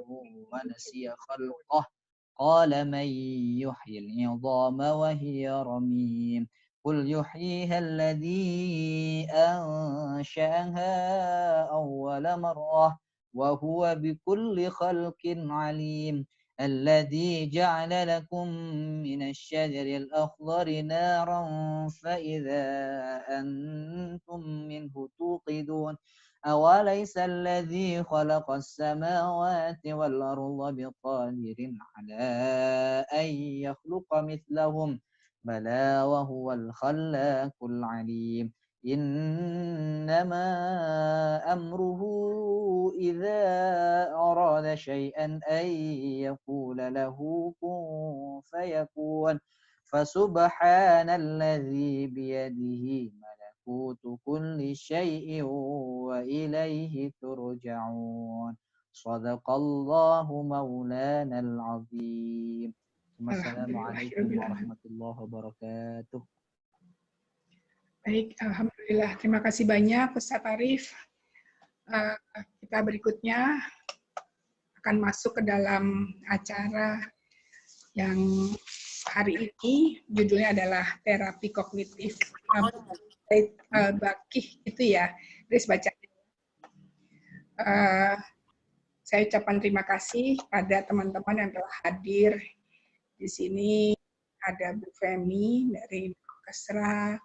ونسي خلقه قال من يحيي العظام وهي رميم قل يحييها الذي أنشأها أول مرة وهو بكل خلق عليم الذي جعل لكم من الشجر الأخضر نارا فإذا أنتم منه توقدون أوليس الذي خلق السماوات والأرض بقادر على أن يخلق مثلهم بلى وهو الخلاق العليم إنما أمره إذا أراد شيئا أن يقول له كن فيكون فسبحان الذي بيده ملكوت كل شيء وإليه ترجعون صدق الله مولانا العظيم السلام عليكم ورحمة الله وبركاته. Baik, alhamdulillah. Terima kasih banyak Ustaz Arif. Kita berikutnya akan masuk ke dalam acara yang hari ini judulnya adalah terapi kognitif Al-Baqi itu ya. Terus baca. Saya ucapkan terima kasih pada teman-teman yang telah hadir di sini. Ada Bu Femi dari Kesra,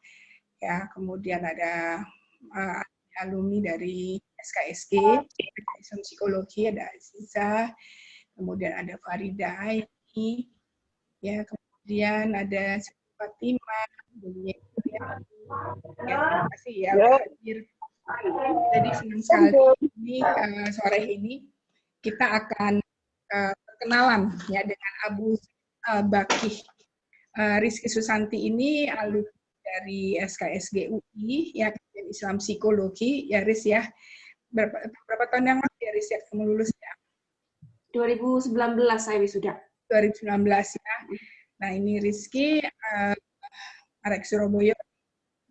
ya, kemudian ada alumni dari SKSG, Islam Psikologi, ada Aziza, kemudian ada Farida Aini, ya, kemudian ada Fatimah, ya, terima kasih ya hadir. Jadi senang sekali ini sore ini kita akan perkenalan ya dengan Abu Baqi. Rizky Susanti ini alumni dari SKSG UI, ya, Islam Psikologi, ya Riz ya. Berapa tahun yang lalu ya Riz ya kamu lulus ya? 2019 saya wisuda. 2019 ya. Nah ini Rizky, Arek Surabaya,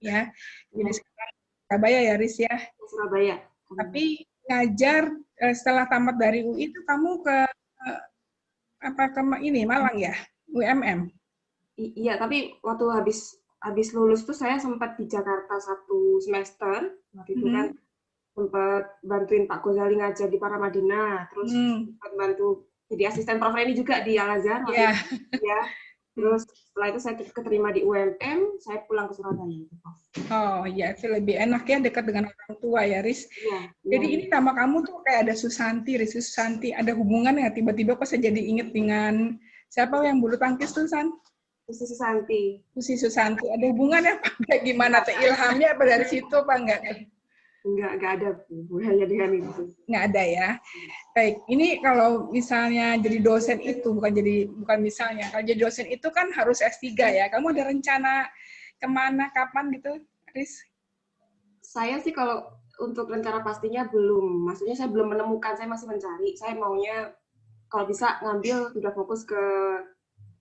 ya. Jadi sekarang Surabaya ya Riz ya? Surabaya. Tapi ngajar setelah tamat dari UI itu kamu ke ini Malang ya? UMM? Iya, tapi waktu habis lulus tuh saya sempat di Jakarta 1 semester. Waktu itu kan sempat bantuin Pak Ghazali ngajar di Paramadina, terus sempat bantu jadi asisten Prof Reni juga di Al-Azhar. Yeah. Ya. Terus setelah itu saya keterima di UMM, saya pulang ke Surabaya. Oh iya, itu lebih enak ya dekat dengan orang tua ya, Riz. Iya. Jadi ini nama kamu tuh kayak ada Susanti, Riz Susanti. Ada hubungan ya? Tiba-tiba kok saya jadi inget dengan siapa yang bulu tangkis tuh, San? Susi Susanti. Susi Susanti. Ada hubungannya apa? Kayak gimana? Ilhamnya apa dari situ apa enggak? Enggak ada hubungannya dengan itu. Enggak ada ya. Baik, ini kalau misalnya jadi dosen itu bukan misalnya. Kalau jadi dosen itu kan harus S3 ya. Kamu ada rencana kemana, kapan gitu, Riz? Saya sih kalau untuk rencana pastinya belum. Maksudnya saya belum menemukan, saya masih mencari. Saya maunya kalau bisa ngambil udah fokus ke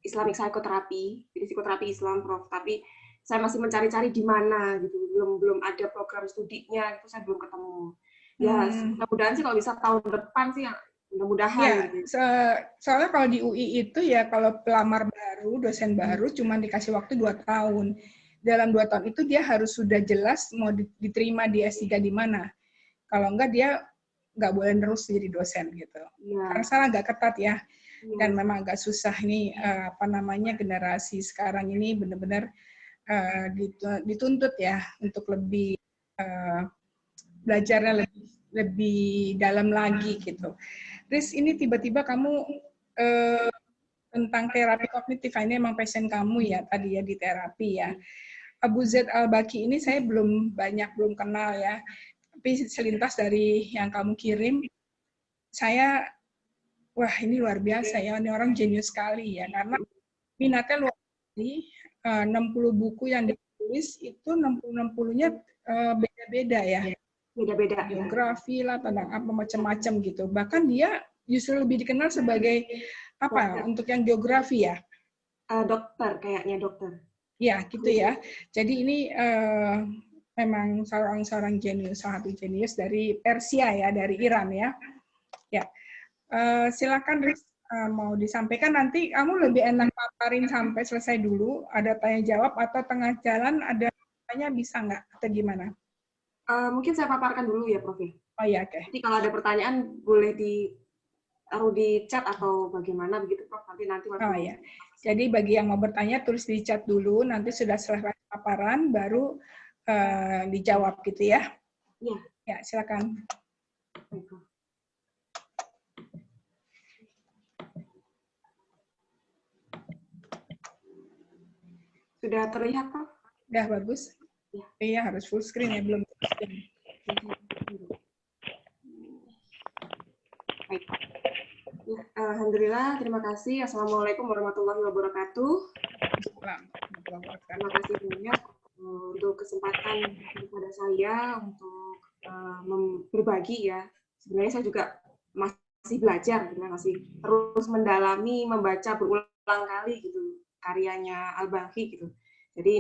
Islamic Psychotherapy, jadi psikoterapi Islam, Prof. Tapi saya masih mencari-cari di mana gitu. Belum ada program studinya, itu saya belum ketemu. Ya, mudah-mudahan sih kalau bisa tahun depan sih, mudah-mudahan. Ya, gitu. Soalnya kalau di UI itu ya kalau pelamar baru, dosen baru cuma dikasih waktu 2 tahun. Dalam 2 tahun itu dia harus sudah jelas mau diterima di S3 di mana. Kalau enggak dia nggak boleh terus jadi dosen gitu. Ya. Karena salah agak ketat ya. Dan memang agak susah nih generasi sekarang ini benar-benar dituntut ya untuk lebih belajarnya lebih dalam lagi gitu. Terus ini tiba-tiba kamu tentang terapi kognitif, ini emang passion kamu ya tadi ya di terapi ya. Abu Z Al-Baqi ini saya belum kenal ya, tapi selintas dari yang kamu kirim, saya wah ini luar biasa ya, ini orang jenius sekali ya, karena minatnya luar biasa, 60 buku yang ditulis itu 60-nya beda-beda ya. Beda-beda. Geografi lah, tentang apa macam-macam gitu. Bahkan dia justru lebih dikenal sebagai apa untuk yang geografi ya? Dokter, kayaknya dokter. Ya, gitu ya. Jadi ini memang seorang jenius, salah satu jenius dari Persia ya, dari Iran ya. Ya. Silakan Riz, mau disampaikan nanti kamu lebih enak paparin sampai selesai dulu, ada tanya jawab atau tengah jalan ada tanya bisa nggak atau gimana? Mungkin saya paparkan dulu ya, Prof. Oh ya, oke. Nanti kalau ada pertanyaan boleh ditaruh di chat atau bagaimana begitu, Prof. Nanti waktu. Oh ya. Jadi bagi yang mau bertanya tulis di chat dulu, nanti sudah selesai paparan baru dijawab gitu ya. Iya. Ya, silakan. Baik, Prof. Sudah terlihat, Prof? Udah bagus? Ya. Iya, harus full screen ya, belum full screen. Baik. Ya, alhamdulillah, terima kasih. Assalamualaikum warahmatullahi wabarakatuh. Terima kasih banyak untuk kesempatan kepada saya untuk berbagi ya. Sebenarnya saya juga masih belajar, masih terus mendalami, membaca berulang kali gitu karyanya Al-Balkhi gitu. Jadi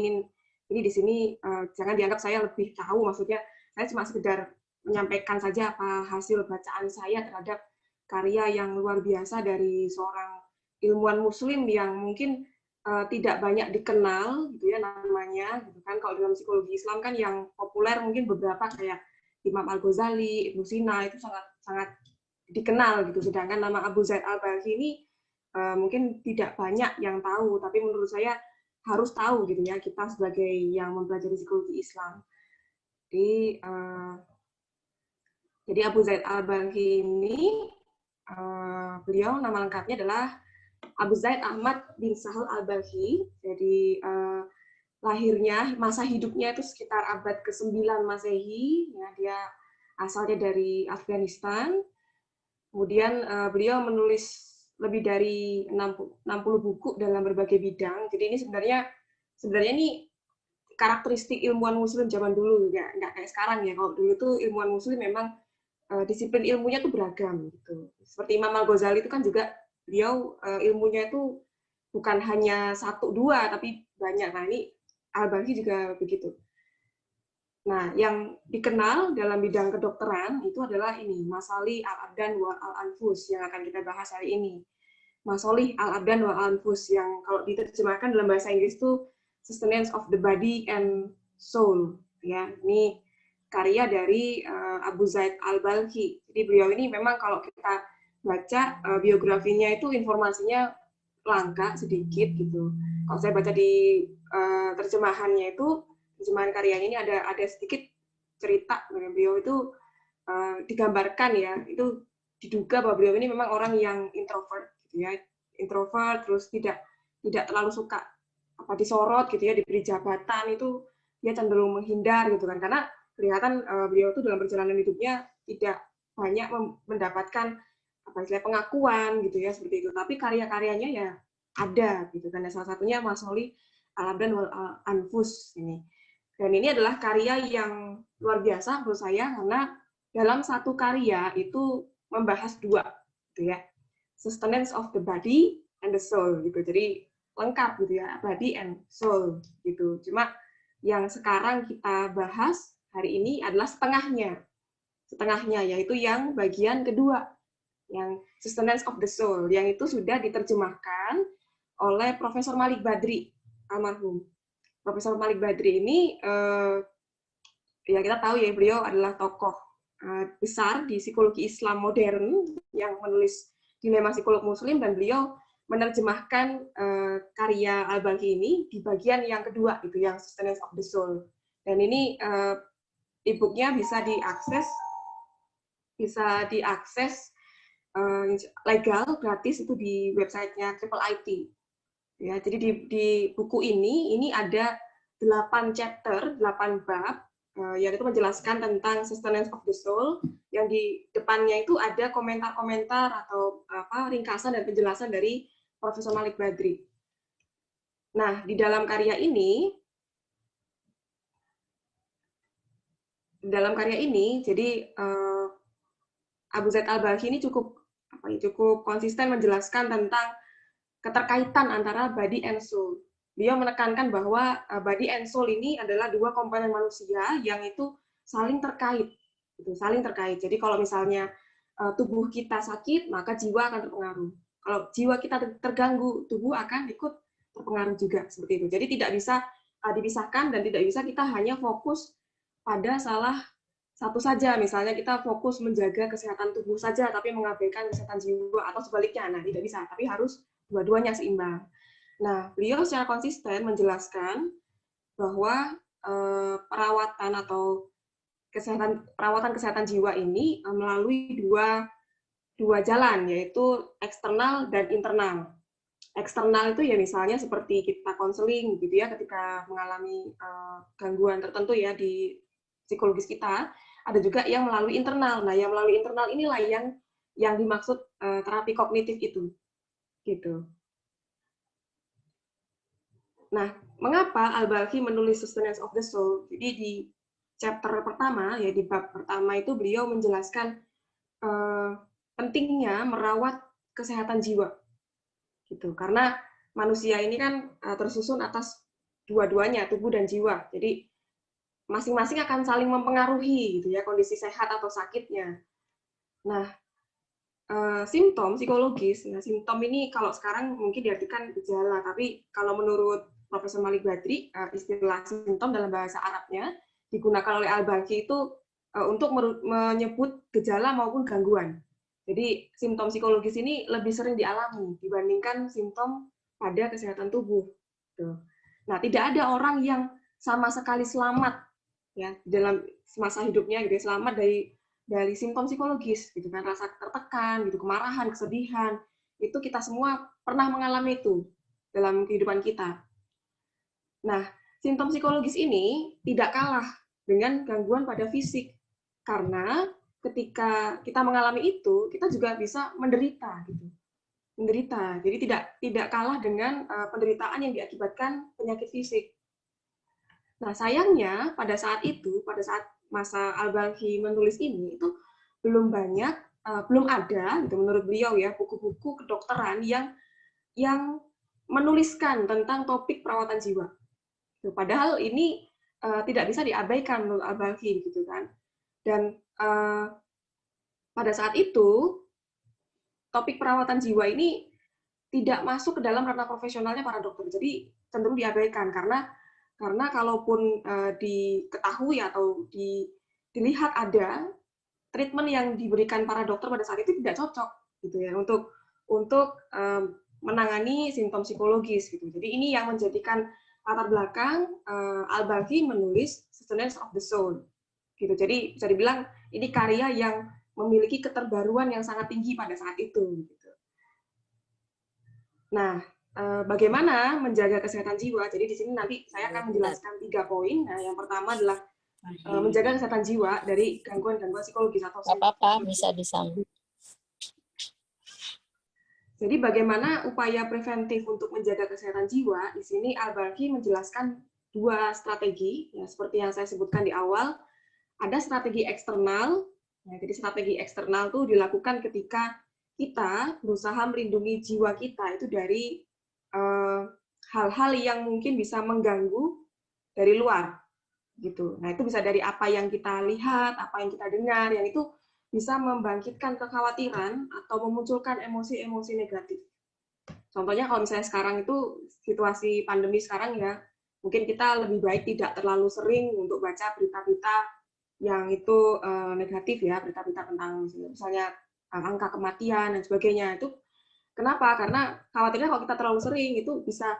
ini di sini jangan dianggap saya lebih tahu, maksudnya saya cuma sekedar menyampaikan saja apa hasil bacaan saya terhadap karya yang luar biasa dari seorang ilmuwan Muslim yang mungkin tidak banyak dikenal gitu ya namanya gitu kan. Kalau dalam psikologi Islam kan yang populer mungkin beberapa kayak Imam Al-Ghazali, Ibnu Sina itu sangat dikenal gitu. Sedangkan nama Abu Zaid Al-Balkhi ini mungkin tidak banyak yang tahu, tapi menurut saya harus tahu gitu ya kita sebagai yang mempelajari psikologi Islam. Jadi Abu Zaid Al-Balkhi ini beliau nama lengkapnya adalah Abu Zaid Ahmad bin Sahal Al-Balkhi. Jadi lahirnya, masa hidupnya itu sekitar abad ke-9 Masehi. Ya, dia asalnya dari Afghanistan. Kemudian beliau menulis lebih dari 60 buku dalam berbagai bidang. Jadi ini sebenarnya ini karakteristik ilmuwan Muslim zaman dulu, nggak kayak sekarang ya. Kalau dulu tuh ilmuwan Muslim memang disiplin ilmunya tuh beragam gitu. Seperti Imam Al-Ghazali itu kan juga beliau ilmunya itu bukan hanya 1-2 tapi banyak. Nah, ini Al-Balkhi juga begitu. Nah, yang dikenal dalam bidang kedokteran itu adalah ini, Masalih Al-Abdan wa Al-Anfus yang akan kita bahas hari ini. Masalih Al-Abdan wa Al-Anfus yang kalau diterjemahkan dalam bahasa Inggris itu Sustenance of the Body and Soul. Ya, ini karya dari Abu Zaid Al-Balkhi. Jadi beliau ini memang kalau kita baca biografinya itu informasinya langka sedikit gitu. Kalau saya baca di terjemahannya itu, terjemahan karyanya ini ada sedikit cerita dari beliau itu digambarkan ya, itu diduga bahwa beliau ini memang orang yang introvert gitu ya. Introvert terus tidak terlalu suka disorot gitu ya, diberi jabatan itu dia cenderung menghindar gitu kan, karena kelihatan beliau itu dalam perjalanan hidupnya tidak banyak mendapatkan pengakuan gitu ya seperti itu, tapi karya-karyanya ya ada gitu kan. Salah satunya Masalih Al-Abdan wal Anfus ini. Dan ini adalah karya yang luar biasa menurut saya karena dalam satu karya itu membahas 2 gitu ya. Sustenance of the body and the soul gitu. Jadi lengkap gitu ya, body and soul gitu. Cuma yang sekarang kita bahas hari ini adalah setengahnya, yaitu yang bagian kedua, yang Sustenance of the Soul, yang itu sudah diterjemahkan oleh Profesor Malik Badri, almarhum. Profesor Malik Badri ini, ya kita tahu ya, beliau adalah tokoh besar di psikologi Islam modern yang menulis Dilema Psikolog Muslim, dan beliau menerjemahkan karya Al-Balkhi ini di bagian yang kedua, itu yang Sustenance of the Soul. Dan ini e-booknya bisa diakses legal, gratis itu di websitenya Triple IT. Ya, jadi di buku ini ada 8 chapter, 8 bab, yang itu menjelaskan tentang Sustenance of the Soul, yang di depannya itu ada komentar-komentar atau ringkasan dan penjelasan dari Profesor Malik Badri. Nah, di dalam karya ini, jadi Abu Zaid Al-Balkhi ini cukup konsisten menjelaskan tentang keterkaitan antara body and soul. Beliau menekankan bahwa body and soul ini adalah 2 komponen manusia yang itu saling terkait. Jadi kalau misalnya tubuh kita sakit, maka jiwa akan terpengaruh. Kalau jiwa kita terganggu, tubuh akan ikut terpengaruh juga, seperti itu. Jadi tidak bisa dipisahkan dan tidak bisa kita hanya fokus pada salah satu saja. Misalnya kita fokus menjaga kesehatan tubuh saja, tapi mengabaikan kesehatan jiwa, atau sebaliknya. Nah, tidak bisa, tapi harus dua-duanya seimbang. Nah, beliau secara konsisten menjelaskan bahwa perawatan atau perawatan kesehatan jiwa ini melalui dua jalan, yaitu eksternal dan internal. Eksternal itu ya misalnya seperti kita konseling gitu ya, ketika mengalami gangguan tertentu ya di psikologis kita. Ada juga yang melalui internal. Nah, yang melalui internal inilah yang dimaksud terapi kognitif itu, gitu. Nah, mengapa Al-Balkhi menulis Sustenance of the Soul? Jadi di chapter pertama, ya di bab pertama itu beliau menjelaskan pentingnya merawat kesehatan jiwa, gitu. Karena manusia ini kan tersusun atas dua-duanya, tubuh dan jiwa. Jadi masing-masing akan saling mempengaruhi, gitu ya, kondisi sehat atau sakitnya. Nah, simptom psikologis, nah simptom ini kalau sekarang mungkin diartikan gejala, tapi kalau menurut Profesor Malik Badri, istilah simptom dalam bahasa Arabnya digunakan oleh Al-Balkhi itu untuk menyebut gejala maupun gangguan. Jadi simptom psikologis ini lebih sering dialami dibandingkan simptom pada kesehatan tubuh. Nah, tidak ada orang yang sama sekali selamat ya dalam masa hidupnya gitu, selamat dari simptom psikologis gitu kan, rasa tertekan gitu, kemarahan, kesedihan, itu kita semua pernah mengalami itu dalam kehidupan kita. Nah, simptom psikologis ini tidak kalah dengan gangguan pada fisik, karena ketika kita mengalami itu, kita juga bisa menderita gitu. Menderita. Jadi tidak kalah dengan penderitaan yang diakibatkan penyakit fisik. Nah, sayangnya pada saat itu, pada saat masa Al-Balkhi menulis ini, itu belum banyak, belum ada gitu menurut beliau ya, buku-buku kedokteran yang menuliskan tentang topik perawatan jiwa. Padahal ini tidak bisa diabaikan menurut Al-Balkhi gitu kan. Dan pada saat itu topik perawatan jiwa ini tidak masuk ke dalam ranah profesionalnya para dokter. Jadi cenderung diabaikan karena kalaupun diketahui atau dilihat ada treatment yang diberikan para dokter pada saat itu tidak cocok gitu ya untuk menangani simptom psikologis gitu. Jadi ini yang menjadikan latar belakang Al-Balkhi menulis Sustenance of the Soul gitu. Jadi bisa dibilang ini karya yang memiliki keterbaruan yang sangat tinggi pada saat itu gitu. Nah, bagaimana menjaga kesehatan jiwa? Jadi di sini nanti saya akan menjelaskan 3 poin. Nah, yang pertama adalah menjaga kesehatan jiwa dari gangguan-gangguan psikologis atau apa-apa bisa disambung. Jadi bagaimana upaya preventif untuk menjaga kesehatan jiwa? Di sini Al-Balkhi menjelaskan 2 strategi, ya, seperti yang saya sebutkan di awal. Ada strategi eksternal. Ya, jadi strategi eksternal itu dilakukan ketika kita berusaha melindungi jiwa kita itu dari hal-hal yang mungkin bisa mengganggu dari luar, gitu. Nah, itu bisa dari apa yang kita lihat, apa yang kita dengar, yang itu bisa membangkitkan kekhawatiran atau memunculkan emosi-emosi negatif. Contohnya kalau misalnya sekarang itu situasi pandemi sekarang ya, mungkin kita lebih baik tidak terlalu sering untuk baca berita-berita yang itu negatif ya, berita-berita tentang misalnya angka kematian dan sebagainya. Itu kenapa? Karena khawatirnya kalau kita terlalu sering itu bisa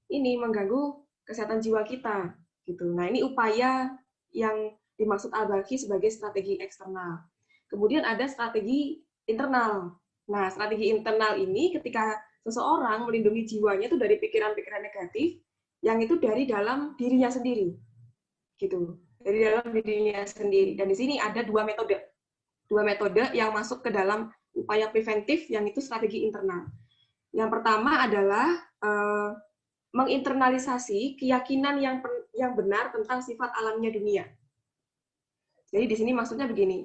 ini mengganggu kesehatan jiwa kita gitu. Nah, ini upaya yang dimaksud Al-Balkhi sebagai strategi eksternal. Kemudian ada strategi internal. Nah, strategi internal ini ketika seseorang melindungi jiwanya itu dari pikiran-pikiran negatif yang itu dari dalam dirinya sendiri. Gitu. Dari dalam dirinya sendiri. Dan di sini ada 2 metode. 2 metode yang masuk ke dalam upaya preventif yang itu strategi internal. Yang pertama adalah menginternalisasi keyakinan yang benar tentang sifat alamnya dunia. Jadi di sini maksudnya begini,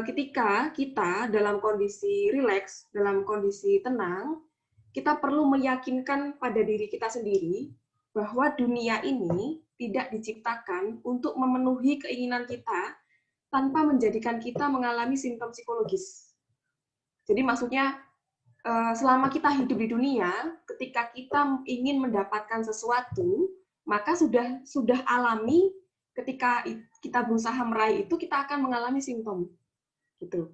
ketika kita dalam kondisi rileks, dalam kondisi tenang, kita perlu meyakinkan pada diri kita sendiri bahwa dunia ini tidak diciptakan untuk memenuhi keinginan kita tanpa menjadikan kita mengalami simptom psikologis. Jadi maksudnya selama kita hidup di dunia, ketika kita ingin mendapatkan sesuatu, maka sudah alami ketika kita berusaha meraih itu, kita akan mengalami simptom. Gitu.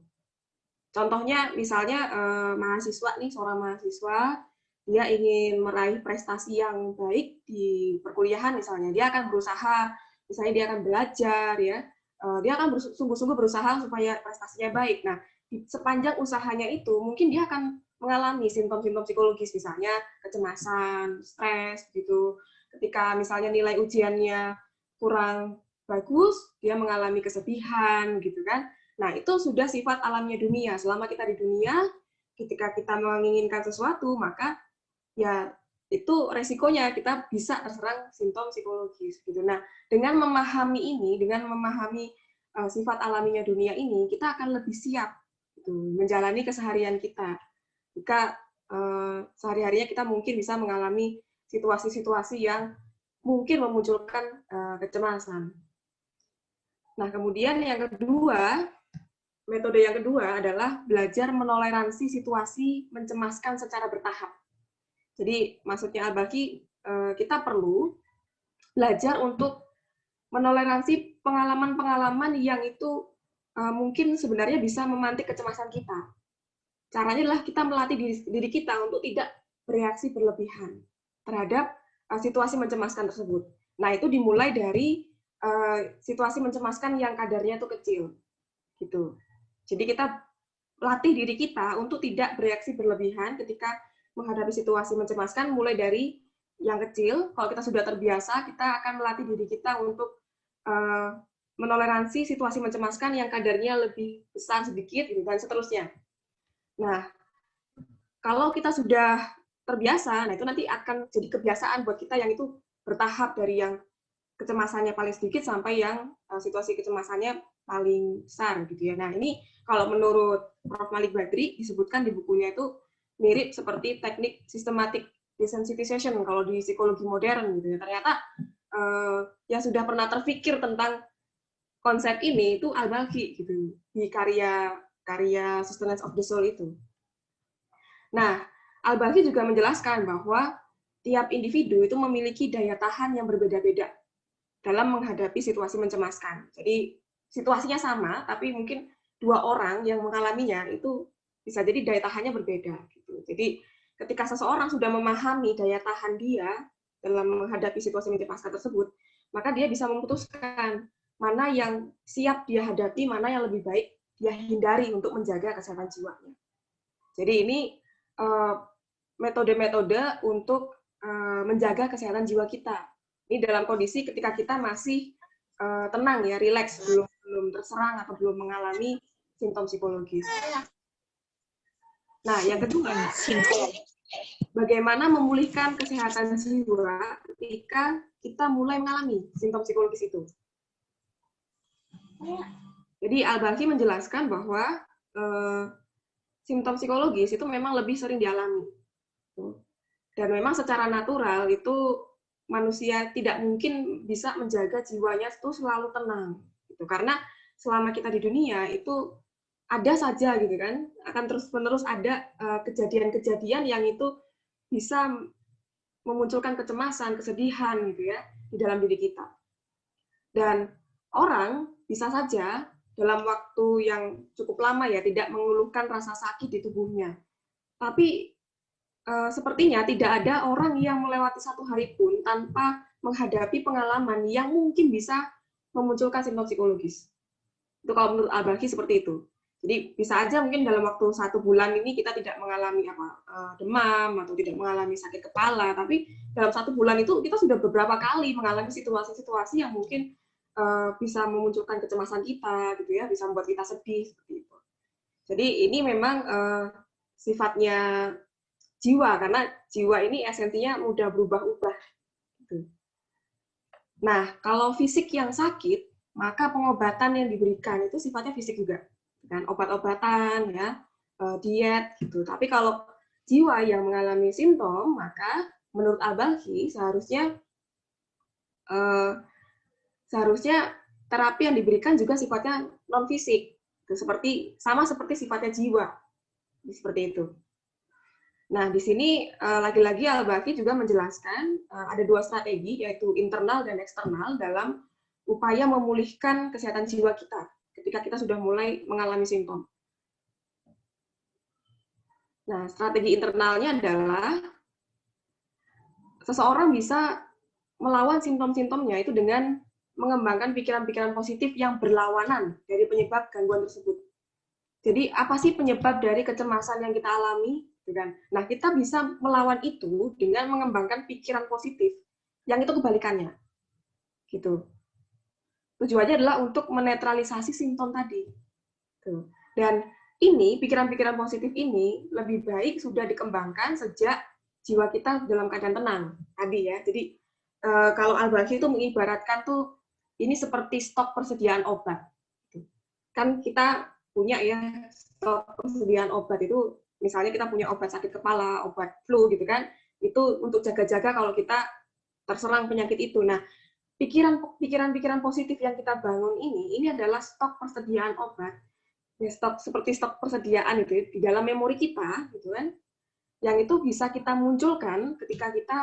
Contohnya misalnya mahasiswa nih, seorang mahasiswa, dia ingin meraih prestasi yang baik di perkuliahan misalnya, dia akan berusaha, misalnya dia akan belajar, ya, dia akan sungguh-sungguh berusaha supaya prestasinya baik. Nah, di sepanjang usahanya itu, mungkin dia akan mengalami simptom-simptom psikologis, misalnya kecemasan, stres, gitu. Ketika misalnya nilai ujiannya kurang bagus, dia mengalami kesedihan, gitu kan. Nah, itu sudah sifat alamnya dunia. Selama kita di dunia, ketika kita menginginkan sesuatu, maka ya itu resikonya kita bisa terserang simptom psikologis. Gitu. Nah, dengan memahami ini, dengan memahami sifat alaminya dunia ini, kita akan lebih siap gitu, menjalani keseharian kita. Jika sehari-harinya kita mungkin bisa mengalami situasi-situasi yang mungkin memunculkan kecemasan. Nah, kemudian yang kedua, metode yang kedua adalah belajar menoleransi situasi mencemaskan secara bertahap. Jadi maksudnya Al-Baqi, kita perlu belajar untuk menoleransi pengalaman-pengalaman yang itu mungkin sebenarnya bisa memantik kecemasan kita. Caranya adalah kita melatih diri kita untuk tidak bereaksi berlebihan terhadap situasi mencemaskan tersebut. Nah, itu dimulai dari situasi mencemaskan yang kadarnya itu kecil. Gitu. Jadi kita latih diri kita untuk tidak bereaksi berlebihan ketika menghadapi situasi mencemaskan, mulai dari yang kecil. Kalau kita sudah terbiasa, kita akan melatih diri kita untuk menoleransi situasi mencemaskan yang kadarnya lebih besar sedikit, dan seterusnya. Nah, kalau kita sudah terbiasa, nah itu nanti akan jadi kebiasaan buat kita yang itu bertahap dari yang kecemasannya paling sedikit sampai yang situasi kecemasannya paling besar gitu ya. Nah, ini kalau menurut Prof. Malik Badri disebutkan di bukunya itu mirip seperti teknik systematic desensitization kalau di psikologi modern gitu ya. Ternyata yang sudah pernah terpikir tentang konsep ini itu Al-Baqi gitu di karya Sustenance of the Soul itu. Nah, Al-Baqi juga menjelaskan bahwa tiap individu itu memiliki daya tahan yang berbeda-beda dalam menghadapi situasi mencemaskan. Jadi situasinya sama, tapi mungkin dua orang yang mengalaminya itu bisa jadi daya tahannya berbeda. Gitu. Jadi ketika seseorang sudah memahami daya tahan dia dalam menghadapi situasi mencemaskan tersebut, maka dia bisa memutuskan mana yang siap dia hadapi, mana yang lebih baik dia hindari untuk menjaga kesehatan jiwanya. Jadi ini metode-metode untuk menjaga kesehatan jiwa kita. Ini dalam kondisi ketika kita masih tenang ya, rileks, belum terserang atau belum mengalami simptom psikologis. Nah, yang kedua, bagaimana memulihkan kesehatan jiwa ketika kita mulai mengalami simptom psikologis itu. Jadi Al-Baqi menjelaskan bahwa simptom psikologis itu memang lebih sering dialami. Dan memang secara natural itu manusia tidak mungkin bisa menjaga jiwanya itu selalu tenang. Gitu. Karena selama kita di dunia itu ada saja gitu kan, akan terus-menerus ada kejadian-kejadian yang itu bisa memunculkan kecemasan, kesedihan gitu ya di dalam diri kita. Dan orang bisa saja dalam waktu yang cukup lama ya tidak mengeluhkan rasa sakit di tubuhnya. Tapi sepertinya tidak ada orang yang melewati satu hari pun tanpa menghadapi pengalaman yang mungkin bisa memunculkan simptom psikologis. Itu kalau menurut Al-Baqi seperti itu. Jadi bisa aja mungkin dalam waktu 1 bulan ini kita tidak mengalami demam atau tidak mengalami sakit kepala, tapi dalam 1 bulan itu kita sudah beberapa kali mengalami situasi-situasi yang mungkin bisa memunculkan kecemasan kita, gitu ya, bisa membuat kita sedih seperti itu. Jadi ini memang sifatnya jiwa, karena jiwa ini esensinya mudah berubah-ubah. Gitu. Nah, kalau fisik yang sakit, maka pengobatan yang diberikan itu sifatnya fisik juga, kan? Obat-obatan, ya, diet, gitu. Tapi kalau jiwa yang mengalami simptom, maka menurut Al-Baqi seharusnya terapi yang diberikan juga sifatnya non fisik, sama seperti sifatnya jiwa, seperti itu. Nah, di sini lagi-lagi Al-Baqi juga menjelaskan ada 2 strategi, yaitu internal dan eksternal dalam upaya memulihkan kesehatan jiwa kita ketika kita sudah mulai mengalami simptom. Nah, strategi internalnya adalah seseorang bisa melawan simptom-simptomnya itu dengan mengembangkan pikiran-pikiran positif yang berlawanan dari penyebab gangguan tersebut. Jadi, apa sih penyebab dari kecemasan yang kita alami? Nah, kita bisa melawan itu dengan mengembangkan pikiran positif yang itu kebalikannya. Gitu. Tujuannya adalah untuk menetralisasi simptom tadi. Dan ini, pikiran-pikiran positif ini lebih baik sudah dikembangkan sejak jiwa kita dalam keadaan tenang tadi ya. Jadi kalau Al-Baqi itu mengibaratkan tuh ini seperti stok persediaan obat. Kan kita punya ya stok persediaan obat itu, misalnya kita punya obat sakit kepala, obat flu gitu kan, itu untuk jaga-jaga kalau kita terserang penyakit itu. Nah, pikiran-pikiran positif yang kita bangun ini adalah stok persediaan obat. Ya, seperti stok persediaan itu di dalam memori kita gitu kan, yang itu bisa kita munculkan ketika kita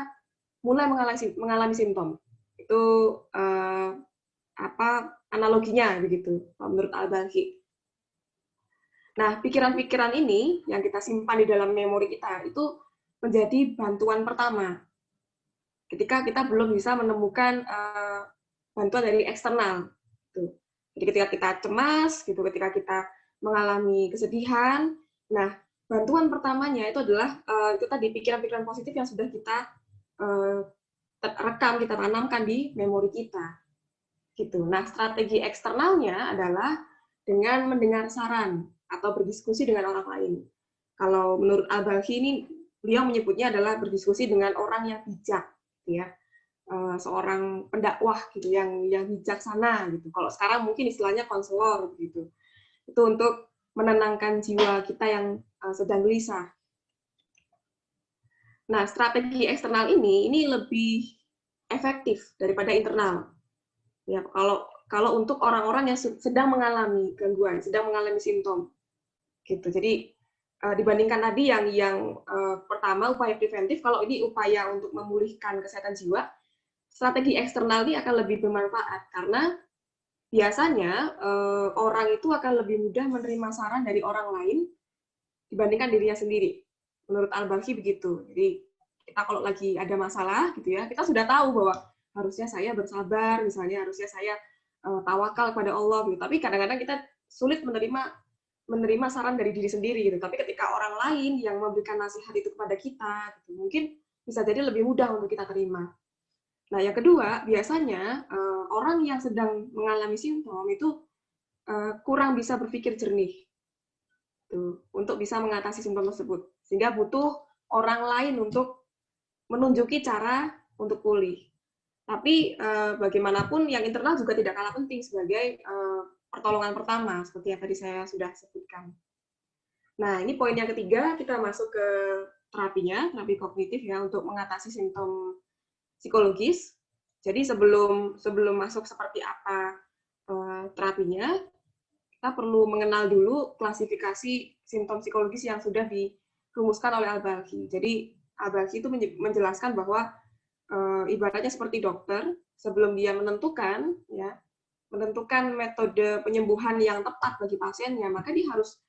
mulai mengalami simptom. Itu analoginya begitu menurut Al-Baqi. Nah, pikiran-pikiran ini yang kita simpan di dalam memori kita itu menjadi bantuan pertama ketika kita belum bisa menemukan bantuan dari eksternal. Gitu. Jadi ketika kita cemas, gitu, ketika kita mengalami kesedihan, nah bantuan pertamanya itu adalah itu tadi pikiran-pikiran positif yang sudah kita rekam, kita tanamkan di memori kita. Gitu. Nah, strategi eksternalnya adalah dengan mendengar saran atau berdiskusi dengan orang lain. Kalau menurut Al-Baqi ini, beliau menyebutnya adalah berdiskusi dengan orang yang bijak, ya, seorang pendakwah gitu, yang bijaksana gitu. Kalau sekarang mungkin istilahnya konselor gitu. Itu untuk menenangkan jiwa kita yang sedang gelisah. Nah, strategi eksternal ini lebih efektif daripada internal. Ya, kalau untuk orang-orang yang sedang mengalami gangguan, sedang mengalami simptom, gitu. Jadi dibandingkan tadi yang pertama upaya preventif, kalau ini upaya untuk memulihkan kesehatan jiwa, strategi eksternal ini akan lebih bermanfaat karena biasanya orang itu akan lebih mudah menerima saran dari orang lain dibandingkan dirinya sendiri. Menurut Al-Baqi begitu. Jadi kita kalau lagi ada masalah gitu ya, kita sudah tahu bahwa harusnya saya bersabar, misalnya harusnya saya tawakal kepada Allah gitu. Tapi kadang-kadang kita sulit menerima saran dari diri sendiri gitu. Tapi ketika orang lain yang memberikan nasihat itu kepada kita, gitu, mungkin bisa jadi lebih mudah untuk kita terima. Nah, yang kedua, biasanya orang yang sedang mengalami simptom itu kurang bisa berpikir jernih untuk bisa mengatasi simptom tersebut. Sehingga butuh orang lain untuk menunjuki cara untuk pulih. Tapi bagaimanapun yang internal juga tidak kalah penting sebagai pertolongan pertama, seperti yang tadi saya sudah sebutkan. Nah, ini poin yang ketiga, kita masuk ke terapinya, terapi kognitif ya, untuk mengatasi simptom psikologis. Jadi sebelum masuk seperti apa terapinya, kita perlu mengenal dulu klasifikasi simptom psikologis yang sudah dirumuskan oleh Al-Baqi. Jadi Al-Baqi itu menjelaskan bahwa ibaratnya seperti dokter, sebelum dia menentukan metode penyembuhan yang tepat bagi pasiennya, maka dia harus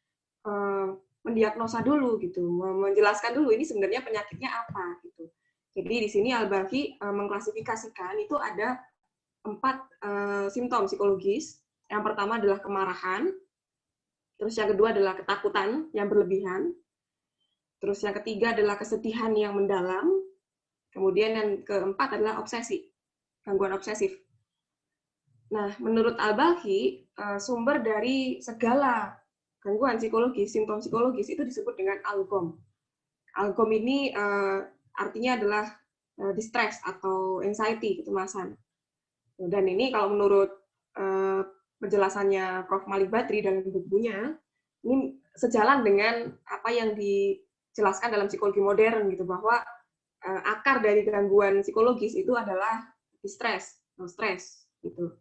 mendiagnosa dulu gitu, menjelaskan dulu ini sebenarnya penyakitnya apa gitu. Jadi di sini Al-Baqi mengklasifikasikan itu ada 4 simptom psikologis. Yang pertama adalah kemarahan, terus yang kedua adalah ketakutan yang berlebihan, terus yang ketiga adalah kesedihan yang mendalam, kemudian yang keempat adalah obsesi, gangguan obsesif. Nah, menurut Al-Baqi, sumber dari segala gangguan psikologis, simptom psikologis itu disebut dengan algom. Algom ini artinya adalah distress atau anxiety, kecemasan. Dan ini kalau menurut penjelasannya Prof. Malik Badri dalam bukunya, ini sejalan dengan apa yang dijelaskan dalam psikologi modern gitu, bahwa akar dari gangguan psikologis itu adalah distress atau stres gitu.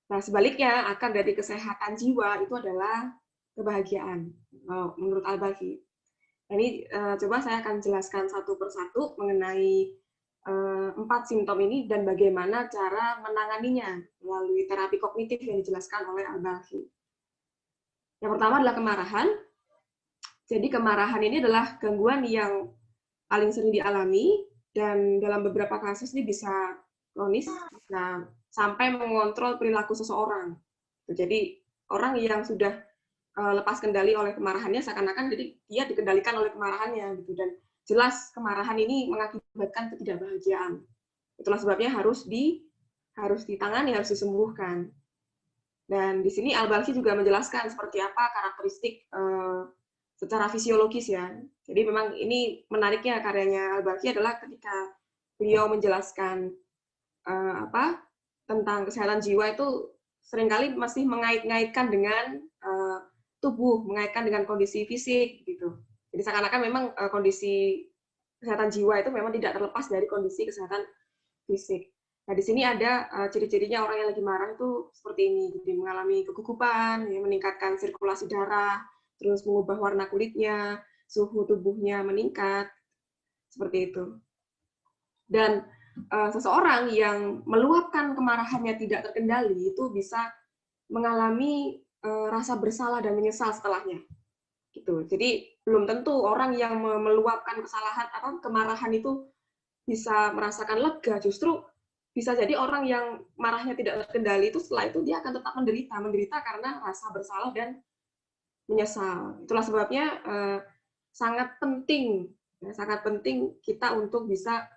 Nah, sebaliknya akar dari kesehatan jiwa itu adalah kebahagiaan, menurut Al-Baghi. Nah, ini coba saya akan jelaskan satu persatu mengenai 4 simptom ini dan bagaimana cara menanganinya melalui terapi kognitif yang dijelaskan oleh Al-Baghi. Yang pertama adalah kemarahan. Jadi kemarahan ini adalah gangguan yang paling sering dialami dan dalam beberapa kasus ini bisa kronis, bisa sampai mengontrol perilaku seseorang. Jadi orang yang sudah lepas kendali oleh kemarahannya seakan-akan jadi dia dikendalikan oleh kemarahannya gitu, dan jelas kemarahan ini mengakibatkan ketidakbahagiaan. Itulah sebabnya harus ditangani, harus disembuhkan. Dan di sini Al-Baghi juga menjelaskan seperti apa karakteristik secara fisiologis ya. Jadi memang ini menariknya karyanya Al-Baghi adalah ketika beliau menjelaskan tentang kesehatan jiwa itu seringkali masih mengait-ngaitkan dengan tubuh, mengaitkan dengan kondisi fisik gitu. Jadi seakan-akan memang kondisi kesehatan jiwa itu memang tidak terlepas dari kondisi kesehatan fisik. Nah, di sini ada ciri-cirinya orang yang lagi marah itu seperti ini. Jadi mengalami kegugupan, ya, meningkatkan sirkulasi darah, terus mengubah warna kulitnya, suhu tubuhnya meningkat, seperti itu. Dan seseorang yang meluapkan kemarahannya tidak terkendali itu bisa mengalami rasa bersalah dan menyesal setelahnya. Gitu. Jadi belum tentu orang yang meluapkan kemarahan itu bisa merasakan lega. Justru bisa jadi orang yang marahnya tidak terkendali itu setelah itu dia akan tetap menderita karena rasa bersalah dan menyesal. Itulah sebabnya sangat penting kita untuk bisa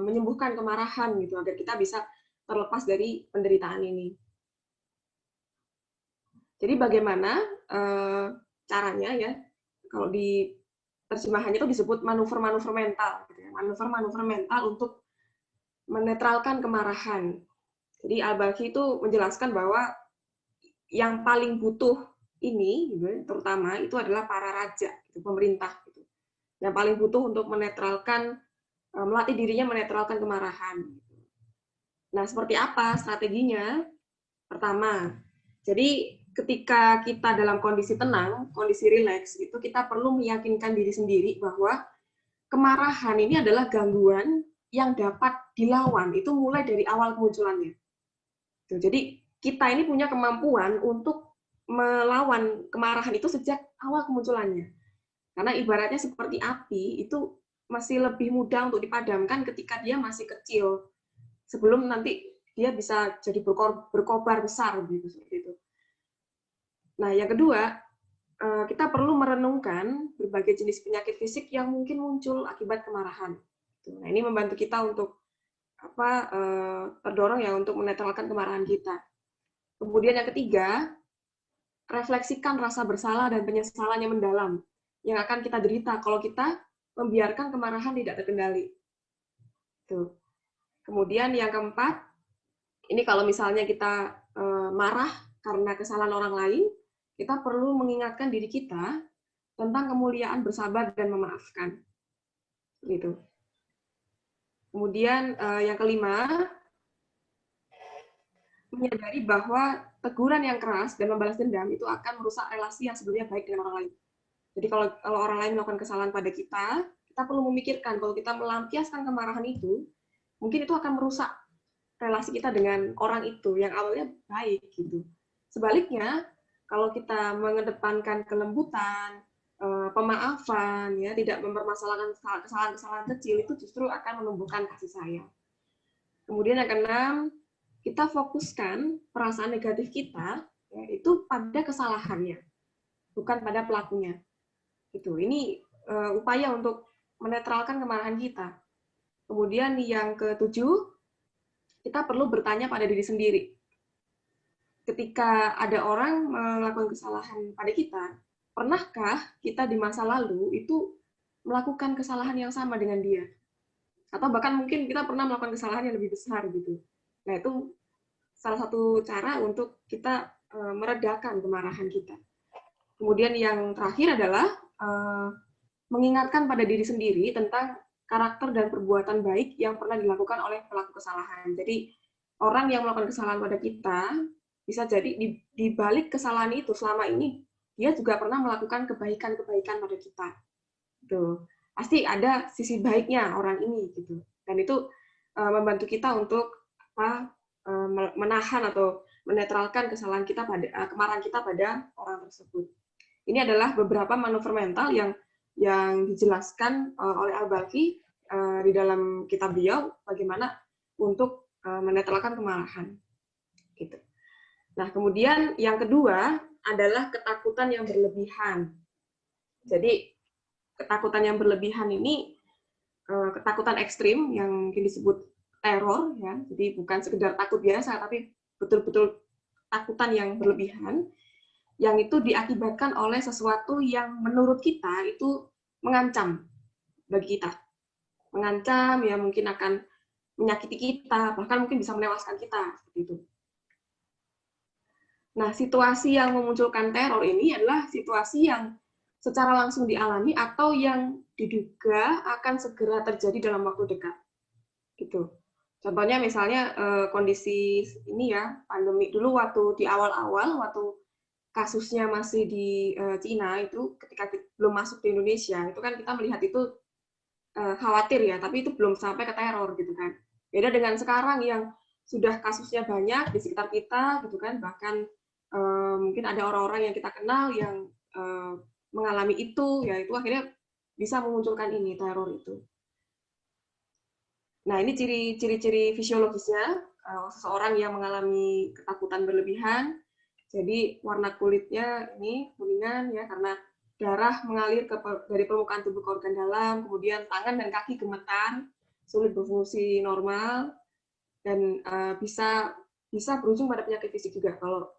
menyembuhkan kemarahan gitu agar kita bisa terlepas dari penderitaan ini. Jadi bagaimana caranya ya? Kalau di terjemahannya itu disebut manuver-manuver mental, gitu ya. Manuver-manuver mental untuk menetralkan kemarahan. Jadi Al-Baghi itu menjelaskan bahwa yang paling butuh ini, gitu, terutama itu adalah para raja, gitu, pemerintah, gitu. Yang paling butuh untuk menetralkan, melatih dirinya menetralkan kemarahan. Nah, seperti apa strateginya? Pertama, jadi ketika kita dalam kondisi tenang, kondisi rileks, itu kita perlu meyakinkan diri sendiri bahwa kemarahan ini adalah gangguan yang dapat dilawan, itu mulai dari awal kemunculannya. Jadi kita ini punya kemampuan untuk melawan kemarahan itu sejak awal kemunculannya. Karena ibaratnya seperti api, itu masih lebih mudah untuk dipadamkan ketika dia masih kecil, sebelum nanti dia bisa jadi berkobar besar gitu, seperti itu. Nah, yang kedua, kita perlu merenungkan berbagai jenis penyakit fisik yang mungkin muncul akibat kemarahan. Nah, ini membantu kita untuk terdorong ya untuk menetralkan kemarahan kita. Kemudian yang ketiga, refleksikan rasa bersalah dan penyesalan yang mendalam yang akan kita derita kalau kita membiarkan kemarahan tidak terkendali. Tuh. Kemudian yang keempat, ini kalau misalnya kita marah karena kesalahan orang lain, kita perlu mengingatkan diri kita tentang kemuliaan bersabar dan memaafkan. Gitu. Kemudian yang kelima, menyadari bahwa teguran yang keras dan membalas dendam itu akan merusak relasi yang sebelumnya baik dengan orang lain. Jadi kalau orang lain melakukan kesalahan pada kita perlu memikirkan kalau kita melampiaskan kemarahan itu, mungkin itu akan merusak relasi kita dengan orang itu yang awalnya baik gitu. Sebaliknya, kalau kita mengedepankan kelembutan, pemaafan, ya, tidak mempermasalahkan kesalahan-kesalahan kecil, itu justru akan menumbuhkan kasih sayang. Kemudian yang keenam, kita fokuskan perasaan negatif kita ya, itu pada kesalahannya, bukan pada pelakunya. Itu. Ini upaya untuk menetralkan kemarahan kita. Kemudian yang ketujuh, kita perlu bertanya pada diri sendiri. Ketika ada orang melakukan kesalahan pada kita, pernahkah kita di masa lalu itu melakukan kesalahan yang sama dengan dia? Atau bahkan mungkin kita pernah melakukan kesalahan yang lebih besar gitu. Nah, itu salah satu cara untuk kita meredakan kemarahan kita. Kemudian yang terakhir adalah mengingatkan pada diri sendiri tentang karakter dan perbuatan baik yang pernah dilakukan oleh pelaku kesalahan. Jadi, orang yang melakukan kesalahan pada kita, bisa jadi di balik kesalahan itu selama ini dia juga pernah melakukan kebaikan-kebaikan pada kita. Gitu. Pasti ada sisi baiknya orang ini gitu. Dan itu membantu kita untuk menahan atau menetralkan kesalahan kita pada kemarahan kita pada orang tersebut. Ini adalah beberapa manuver mental yang dijelaskan oleh Al-Balkhi di dalam kitab beliau bagaimana untuk menetralkan kemarahan. Gitu. Nah, kemudian yang kedua adalah ketakutan yang berlebihan. Jadi ketakutan yang berlebihan ini ketakutan ekstrim yang mungkin disebut teror, ya. Jadi bukan sekedar takut biasa, tapi betul-betul takutan yang berlebihan, yang itu diakibatkan oleh sesuatu yang menurut kita itu mengancam bagi kita. Mengancam, ya mungkin akan menyakiti kita, bahkan mungkin bisa menewaskan kita, seperti itu. Nah, situasi yang memunculkan teror ini adalah situasi yang secara langsung dialami atau yang diduga akan segera terjadi dalam waktu dekat. Gitu. Contohnya misalnya kondisi ini ya, pandemi dulu waktu di awal-awal, waktu kasusnya masih di Cina itu, ketika belum masuk di Indonesia, itu kan kita melihat itu khawatir ya, tapi itu belum sampai ke teror gitu kan. Beda dengan sekarang yang sudah kasusnya banyak di sekitar kita gitu kan, bahkan mungkin ada orang-orang yang kita kenal yang mengalami itu, ya itu akhirnya bisa memunculkan ini, teror itu. Nah, ini ciri-ciri fisiologisnya seseorang yang mengalami ketakutan berlebihan. Jadi warna kulitnya ini kuningan ya karena darah mengalir dari permukaan tubuh ke organ dalam, kemudian tangan dan kaki gemetar, sulit berfungsi normal, dan bisa berujung pada penyakit fisik juga kalau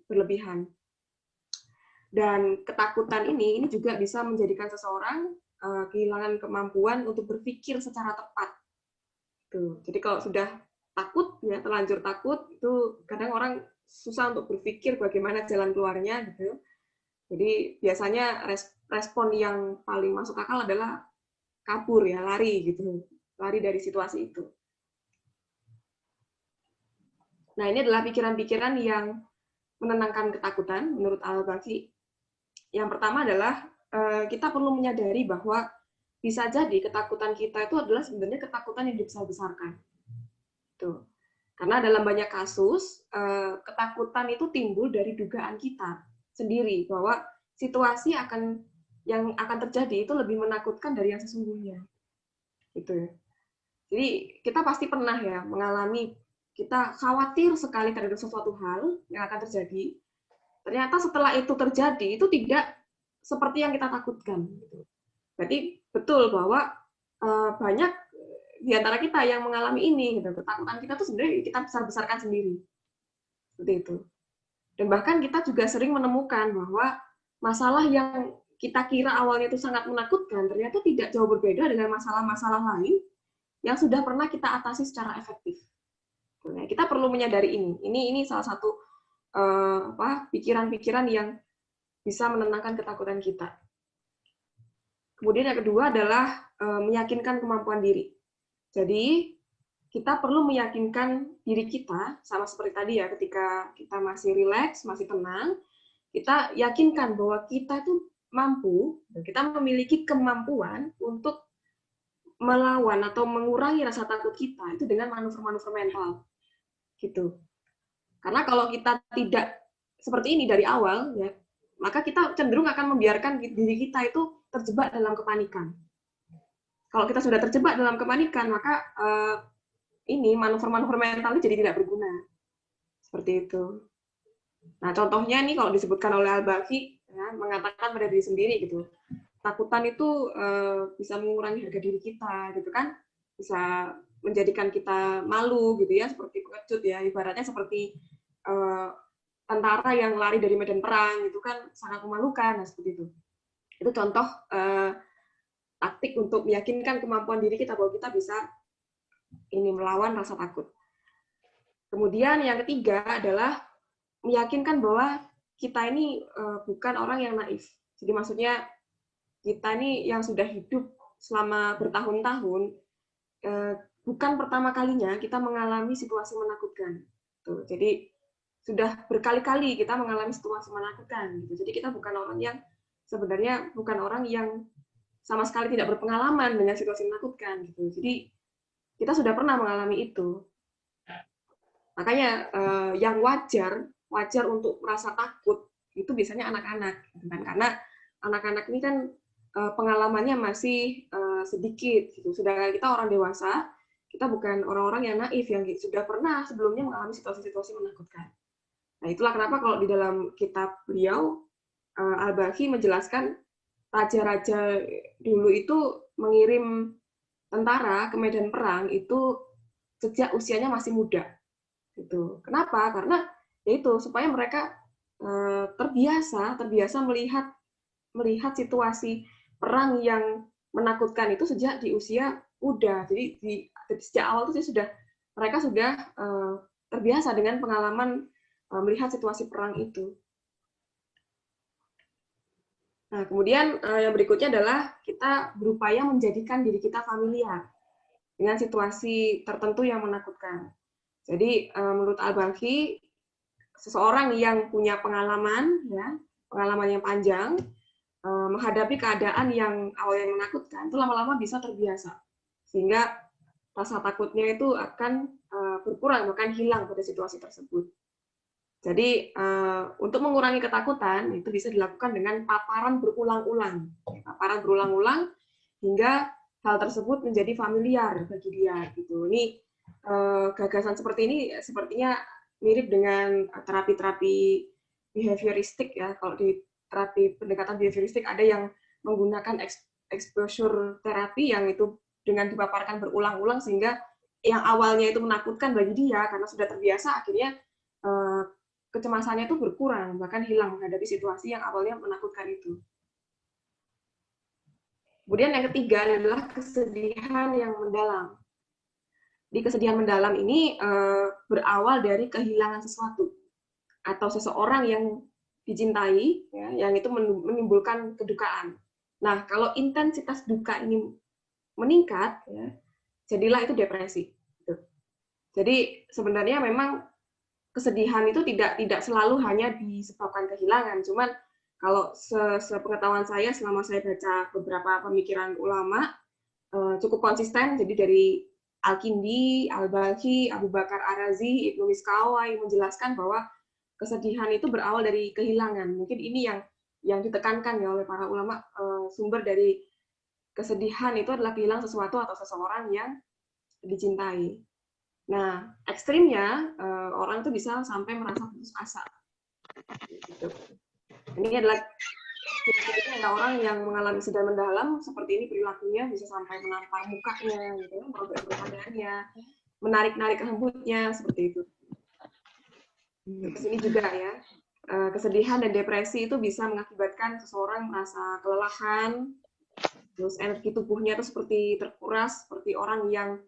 berlebihan. Dan ketakutan ini juga bisa menjadikan seseorang kehilangan kemampuan untuk berpikir secara tepat. Tuh. Jadi kalau sudah takut, ya terlanjur takut, itu kadang orang susah untuk berpikir bagaimana jalan keluarnya gitu. Jadi biasanya respon yang paling masuk akal adalah kabur ya, lari gitu, lari dari situasi itu. Nah, ini adalah pikiran-pikiran yang menenangkan ketakutan menurut Al-Balkhi. Yang pertama adalah kita perlu menyadari bahwa bisa jadi ketakutan kita itu adalah sebenarnya ketakutan yang dibesar-besarkan. Tuh. Karena dalam banyak kasus, ketakutan itu timbul dari dugaan kita sendiri, bahwa situasi yang akan terjadi itu lebih menakutkan dari yang sesungguhnya. Gitu ya. Jadi kita pasti pernah ya mengalami, kita khawatir sekali terhadap sesuatu hal yang akan terjadi. Ternyata setelah itu terjadi, itu tidak seperti yang kita takutkan. Berarti betul bahwa banyak di antara kita yang mengalami ini, gitu. Ketakutan kita tuh sebenarnya kita besar-besarkan sendiri. Seperti itu. Dan bahkan kita juga sering menemukan bahwa masalah yang kita kira awalnya itu sangat menakutkan, ternyata tidak jauh berbeda dengan masalah-masalah lain yang sudah pernah kita atasi secara efektif. Nah, kita perlu menyadari ini. Ini salah satu pikiran-pikiran yang bisa menenangkan ketakutan kita. Kemudian yang kedua adalah meyakinkan kemampuan diri. Jadi kita perlu meyakinkan diri kita, sama seperti tadi ya, ketika kita masih rileks, masih tenang, kita yakinkan bahwa kita itu mampu, dan kita memiliki kemampuan untuk melawan atau mengurangi rasa takut kita itu dengan manuver-manuver mental. Gitu. Karena kalau kita tidak seperti ini dari awal, ya, maka kita cenderung akan membiarkan diri kita itu terjebak dalam kepanikan. Kalau kita sudah terjebak dalam kepanikan, maka ini manuver-manuver mental itu jadi tidak berguna. Seperti itu. Nah, contohnya nih kalau disebutkan oleh Al-Balkhi, ya, mengatakan pada diri sendiri gitu. Takutan itu bisa mengurangi harga diri kita, gitu kan? Bisa menjadikan kita malu, gitu ya, seperti pengecut ya. Ibaratnya seperti tentara yang lari dari medan perang, itu kan sangat memalukan, nah, seperti itu. Itu contoh taktik untuk meyakinkan kemampuan diri kita bahwa kita bisa ini melawan rasa takut. Kemudian yang ketiga adalah meyakinkan bahwa kita ini bukan orang yang naif. Jadi maksudnya kita ini yang sudah hidup selama bertahun-tahun, bukan pertama kalinya kita mengalami situasi menakutkan. Tuh, jadi sudah berkali-kali kita mengalami situasi menakutkan gitu. Jadi kita bukan orang yang sebenarnya bukan orang yang sama sekali tidak berpengalaman dengan situasi menakutkan gitu. Jadi kita sudah pernah mengalami itu. Makanya yang wajar untuk merasa takut itu biasanya anak-anak, kan? Karena anak-anak ini kan pengalamannya masih sedikit gitu. Sedangkan kita orang dewasa, kita bukan orang-orang yang naif yang sudah pernah sebelumnya mengalami situasi-situasi menakutkan. Nah, itulah kenapa kalau di dalam kitab beliau Al-Baghi menjelaskan raja-raja dulu itu mengirim tentara ke medan perang itu sejak usianya masih muda. Gitu. Kenapa? Karena yaitu supaya mereka terbiasa melihat situasi perang yang menakutkan itu sejak di usia muda. Jadi sejak awal itu mereka sudah terbiasa dengan pengalaman melihat situasi perang itu. Nah, kemudian yang berikutnya adalah kita berupaya menjadikan diri kita familiar dengan situasi tertentu yang menakutkan. Jadi menurut Al-Baghi, seseorang yang punya pengalaman yang panjang menghadapi keadaan yang awalnya menakutkan itu lama-lama bisa terbiasa, sehingga rasa takutnya itu akan berkurang bahkan hilang pada situasi tersebut. Jadi untuk mengurangi ketakutan itu bisa dilakukan dengan paparan berulang-ulang hingga hal tersebut menjadi familiar bagi dia gitu. Ini gagasan seperti ini sepertinya mirip dengan terapi-terapi behavioristik ya. Kalau di terapi pendekatan behavioristik ada yang menggunakan exposure terapi yang itu dengan dipaparkan berulang-ulang sehingga yang awalnya itu menakutkan bagi dia karena sudah terbiasa akhirnya kecemasannya itu berkurang, bahkan hilang menghadapi situasi yang awalnya menakutkan itu. Kemudian yang ketiga adalah kesedihan yang mendalam. Di kesedihan mendalam ini berawal dari kehilangan sesuatu atau seseorang yang dicintai, ya, yang itu menimbulkan kedukaan. Nah, kalau intensitas duka ini meningkat, ya, jadilah itu depresi. Gitu. Jadi sebenarnya memang kesedihan itu tidak selalu hanya disebabkan kehilangan, cuman kalau sepengetahuan saya selama saya baca beberapa pemikiran ulama cukup konsisten, jadi dari Al-Kindi, Al-Baghi, Abu Bakar Ar-Razi, Ibnu Miskawai menjelaskan bahwa kesedihan itu berawal dari kehilangan. Mungkin ini yang ditekankan ya oleh para ulama, sumber dari kesedihan itu adalah kehilangan sesuatu atau seseorang yang dicintai. Nah, ekstrimnya orang itu bisa sampai merasa putus asa. Gitu. Ini adalah orang yang mengalami kesedihan mendalam seperti ini perilakunya bisa sampai menampar mukanya, gitu, merobek pertanyaannya, menarik-narik rambutnya seperti itu. Terus ini juga ya, kesedihan dan depresi itu bisa mengakibatkan seseorang merasa kelelahan, terus energi tubuhnya itu seperti terkuras, seperti orang yang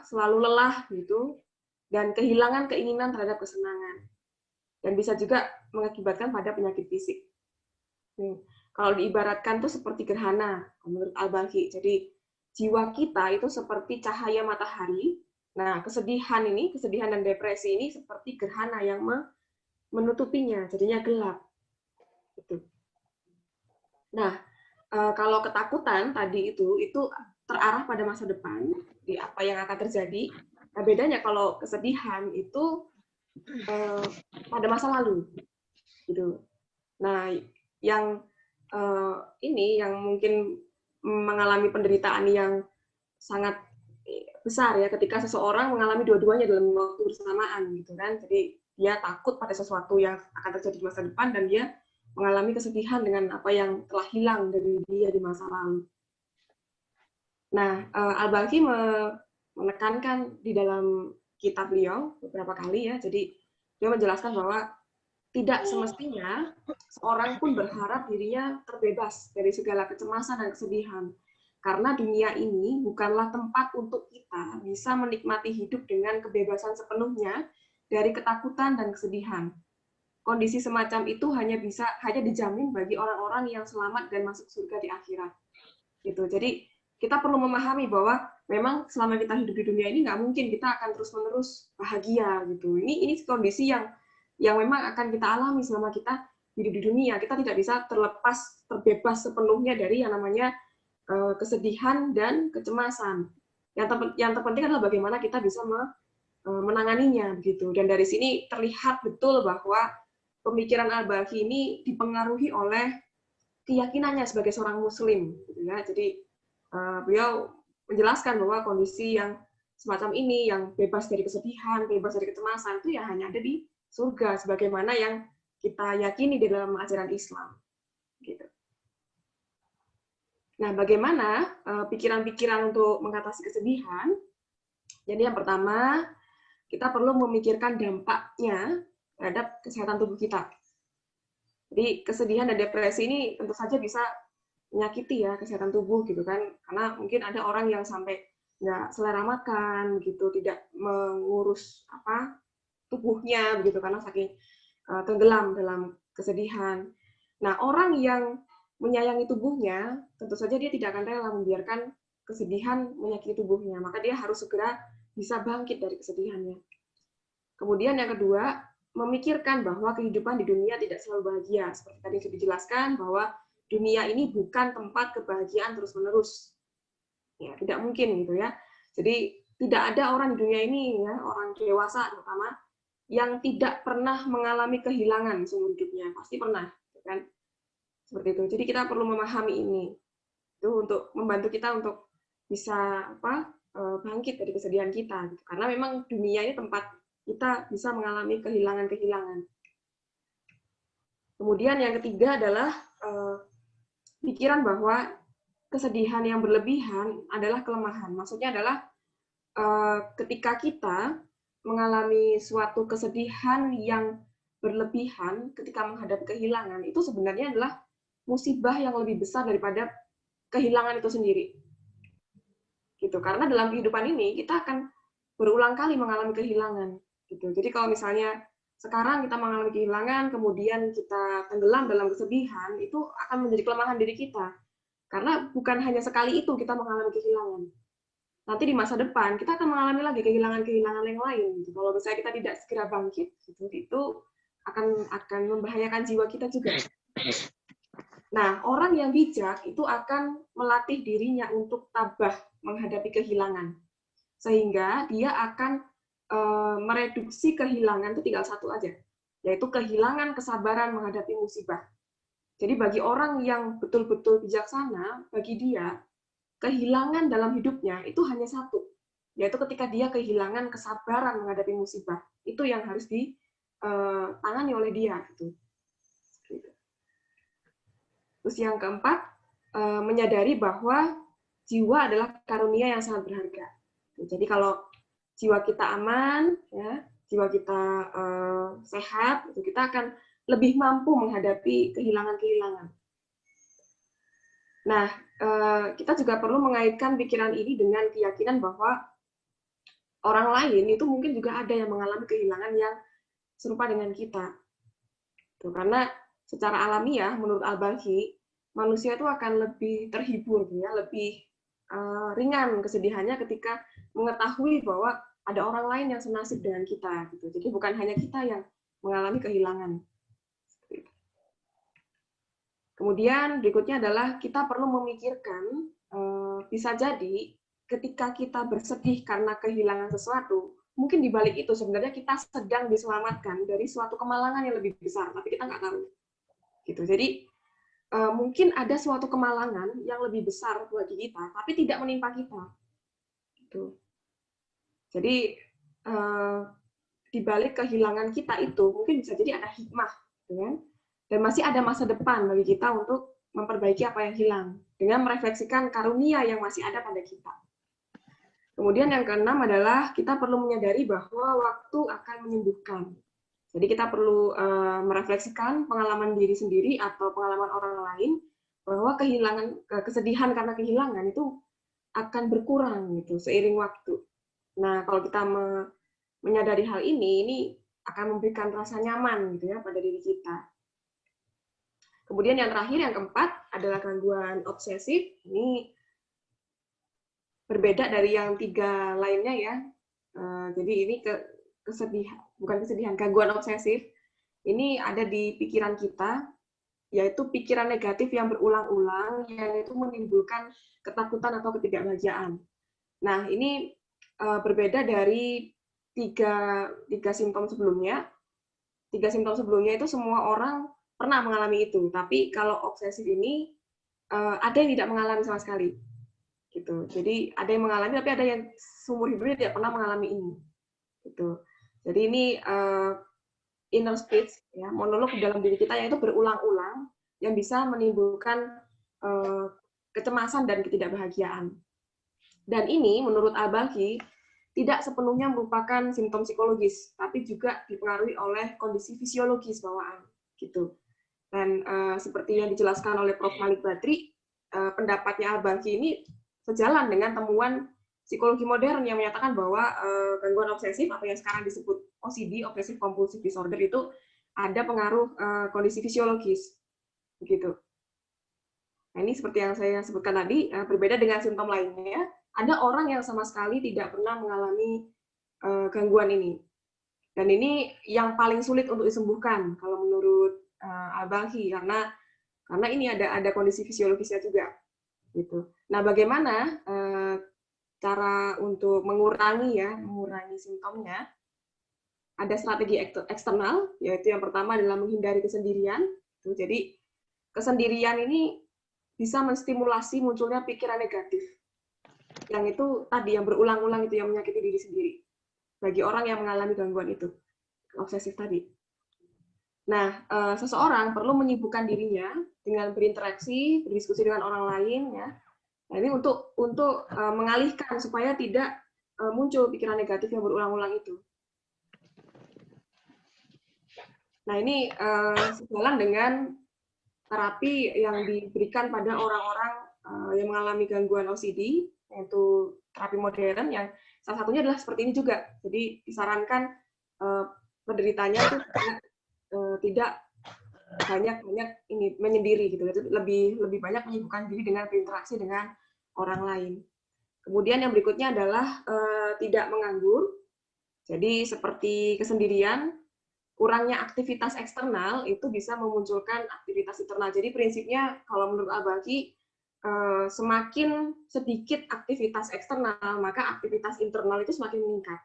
selalu lelah gitu, dan kehilangan keinginan terhadap kesenangan, dan bisa juga mengakibatkan pada penyakit fisik. Kalau diibaratkan tuh seperti gerhana menurut Al-Baghi. Jadi jiwa kita itu seperti cahaya matahari. Nah, kesedihan dan depresi ini seperti gerhana yang menutupinya, jadinya gelap. Gitu. Nah, kalau ketakutan tadi itu terarah pada masa depan, di apa yang akan terjadi. Nah, bedanya kalau kesedihan itu pada masa lalu, gitu. Nah, yang ini yang mungkin mengalami penderitaan yang sangat besar ya ketika seseorang mengalami dua-duanya dalam waktu bersamaan, gitu kan. Jadi dia takut pada sesuatu yang akan terjadi di masa depan dan dia mengalami kesedihan dengan apa yang telah hilang dari dia di masa lalu. Nah, Al-Baghi menekankan di dalam kitab beliau beberapa kali ya, jadi dia menjelaskan bahwa tidak semestinya seorang pun berharap dirinya terbebas dari segala kecemasan dan kesedihan. Karena dunia ini bukanlah tempat untuk kita bisa menikmati hidup dengan kebebasan sepenuhnya dari ketakutan dan kesedihan. Kondisi semacam itu hanya dijamin bagi orang-orang yang selamat dan masuk surga di akhirat. Gitu. Jadi kita perlu memahami bahwa memang selama kita hidup di dunia ini nggak mungkin kita akan terus-menerus bahagia gitu. Ini kondisi yang memang akan kita alami selama kita hidup di dunia. Kita tidak bisa terbebas sepenuhnya dari yang namanya kesedihan dan kecemasan. Yang terpenting adalah bagaimana kita bisa menanganinya begitu. Dan dari sini terlihat betul bahwa pemikiran Al-Balkhi ini dipengaruhi oleh keyakinannya sebagai seorang Muslim, gitu ya. Jadi beliau menjelaskan bahwa kondisi yang semacam ini, yang bebas dari kesedihan, bebas dari kecemasan, itu ya hanya ada di surga, sebagaimana yang kita yakini di dalam ajaran Islam. Gitu. Nah, bagaimana pikiran-pikiran untuk mengatasi kesedihan? Jadi yang pertama, kita perlu memikirkan dampaknya terhadap kesehatan tubuh kita. Jadi kesedihan dan depresi ini tentu saja bisa menyakiti ya kesehatan tubuh gitu kan, karena mungkin ada orang yang sampai nggak selera makan gitu, tidak mengurus tubuhnya begitu karena saking tenggelam dalam kesedihan. Nah, orang yang menyayangi tubuhnya tentu saja dia tidak akan rela membiarkan kesedihan menyakiti tubuhnya, maka dia harus segera bisa bangkit dari kesedihannya. Kemudian yang kedua, memikirkan bahwa kehidupan di dunia tidak selalu bahagia. Seperti tadi sudah dijelaskan bahwa dunia ini bukan tempat kebahagiaan terus-menerus. Ya, tidak mungkin gitu ya. Jadi tidak ada orang di dunia ini ya, orang dewasa terutama yang tidak pernah mengalami kehilangan seumur hidupnya. Pasti pernah, kan? Seperti itu. Jadi kita perlu memahami ini. Itu untuk membantu kita untuk bisa bangkit dari kesedihan kita. Gitu. Karena memang dunia ini tempat kita bisa mengalami kehilangan-kehilangan. Kemudian yang ketiga adalah pikiran bahwa kesedihan yang berlebihan adalah kelemahan. Maksudnya adalah ketika kita mengalami suatu kesedihan yang berlebihan ketika menghadapi kehilangan, itu sebenarnya adalah musibah yang lebih besar daripada kehilangan itu sendiri. Gitu. Karena dalam kehidupan ini kita akan berulang kali mengalami kehilangan. Gitu. Jadi kalau misalnya sekarang kita mengalami kehilangan, kemudian kita tenggelam dalam kesedihan, itu akan menjadi kelemahan diri kita. Karena bukan hanya sekali itu kita mengalami kehilangan. Nanti di masa depan kita akan mengalami lagi kehilangan-kehilangan yang lain. Gitu. Kalau misalnya kita tidak segera bangkit, gitu, itu akan membahayakan jiwa kita juga. Nah, orang yang bijak itu akan melatih dirinya untuk tabah menghadapi kehilangan. Sehingga dia akan mereduksi kehilangan itu tinggal satu aja, yaitu kehilangan kesabaran menghadapi musibah. Jadi bagi orang yang betul-betul bijaksana, bagi dia, kehilangan dalam hidupnya itu hanya satu, yaitu ketika dia kehilangan kesabaran menghadapi musibah. Itu yang harus ditangani oleh dia. Gitu. Terus yang keempat, menyadari bahwa jiwa adalah karunia yang sangat berharga. Jadi kalau jiwa kita aman, ya, jiwa kita sehat, itu kita akan lebih mampu menghadapi kehilangan-kehilangan. Nah, kita juga perlu mengaitkan pikiran ini dengan keyakinan bahwa orang lain itu mungkin juga ada yang mengalami kehilangan yang serupa dengan kita. Tuh, karena secara alamiah, menurut Al-Balkhi, manusia itu akan lebih terhibur, ya, lebih ringan kesedihannya ketika mengetahui bahwa ada orang lain yang senasib dengan kita. Gitu. Jadi bukan hanya kita yang mengalami kehilangan. Kemudian berikutnya adalah kita perlu memikirkan, bisa jadi ketika kita bersedih karena kehilangan sesuatu, mungkin di balik itu sebenarnya kita sedang diselamatkan dari suatu kemalangan yang lebih besar, tapi kita nggak tahu. Gitu. Jadi mungkin ada suatu kemalangan yang lebih besar bagi kita, tapi tidak menimpa kita. Gitu. Jadi di balik kehilangan kita itu mungkin bisa jadi ada hikmah, ya? Dan masih ada masa depan bagi kita untuk memperbaiki apa yang hilang dengan merefleksikan karunia yang masih ada pada kita. Kemudian yang keenam adalah kita perlu menyadari bahwa waktu akan menyembuhkan. Jadi kita perlu merefleksikan pengalaman diri sendiri atau pengalaman orang lain bahwa kesedihan karena kehilangan itu akan berkurang gitu seiring waktu. Nah, kalau kita menyadari hal ini akan memberikan rasa nyaman gitu ya pada diri kita. Kemudian yang terakhir, yang keempat adalah gangguan obsesif. Ini berbeda dari yang 3 lainnya ya. Jadi ini bukan kesedihan, gangguan obsesif. Ini ada di pikiran kita, yaitu pikiran negatif yang berulang-ulang, yang itu menimbulkan ketakutan atau ketidakbahagiaan. Nah, ini berbeda dari tiga simptom sebelumnya. 3 simptom sebelumnya itu semua orang pernah mengalami itu, tapi kalau obsesif ini ada yang tidak mengalami sama sekali. Gitu. Jadi ada yang mengalami, tapi ada yang seumur hidupnya tidak pernah mengalami ini. Gitu. Jadi ini inner speech, ya, monolog di dalam diri kita yang itu berulang-ulang, yang bisa menimbulkan kecemasan dan ketidakbahagiaan. Dan ini menurut Al-Balkhi tidak sepenuhnya merupakan simptom psikologis, tapi juga dipengaruhi oleh kondisi fisiologis bawaan, gitu. Dan seperti yang dijelaskan oleh Prof. Malik Badri, pendapatnya Al-Balkhi ini sejalan dengan temuan psikologi modern yang menyatakan bahwa gangguan obsesif atau yang sekarang disebut OCD, Obsessive Compulsive Disorder, itu ada pengaruh kondisi fisiologis, begitu. Nah, ini seperti yang saya sebutkan tadi, berbeda dengan simptom lainnya. Ada orang yang sama sekali tidak pernah mengalami gangguan ini. Dan ini yang paling sulit untuk disembuhkan kalau menurut Al-Balkhi, karena ini ada kondisi fisiologisnya juga. Gitu. Nah, bagaimana cara untuk mengurangi simptomnya? Ada strategi eksternal, yaitu yang pertama adalah menghindari kesendirian. Jadi kesendirian ini bisa menstimulasi munculnya pikiran negatif. Yang itu tadi yang berulang-ulang itu yang menyakiti diri sendiri. Bagi orang yang mengalami gangguan itu, obsesif tadi. Nah, seseorang perlu menyibukkan dirinya dengan berinteraksi, berdiskusi dengan orang lain, ya. Nah, ini untuk mengalihkan supaya tidak muncul pikiran negatif yang berulang-ulang itu. Nah, ini sejalan dengan terapi yang diberikan pada orang-orang yang mengalami gangguan OCD, yaitu terapi modern yang salah satunya adalah seperti ini juga. Jadi disarankan penderitanya itu tidak banyak ini menyendiri gitu. Jadi lebih banyak menyibukkan diri dengan berinteraksi dengan orang lain. Kemudian yang berikutnya adalah tidak menganggur. Jadi seperti kesendirian, kurangnya aktivitas eksternal itu bisa memunculkan aktivitas internal. Jadi prinsipnya kalau menurut Al-Balkhi, semakin sedikit aktivitas eksternal, maka aktivitas internal itu semakin meningkat.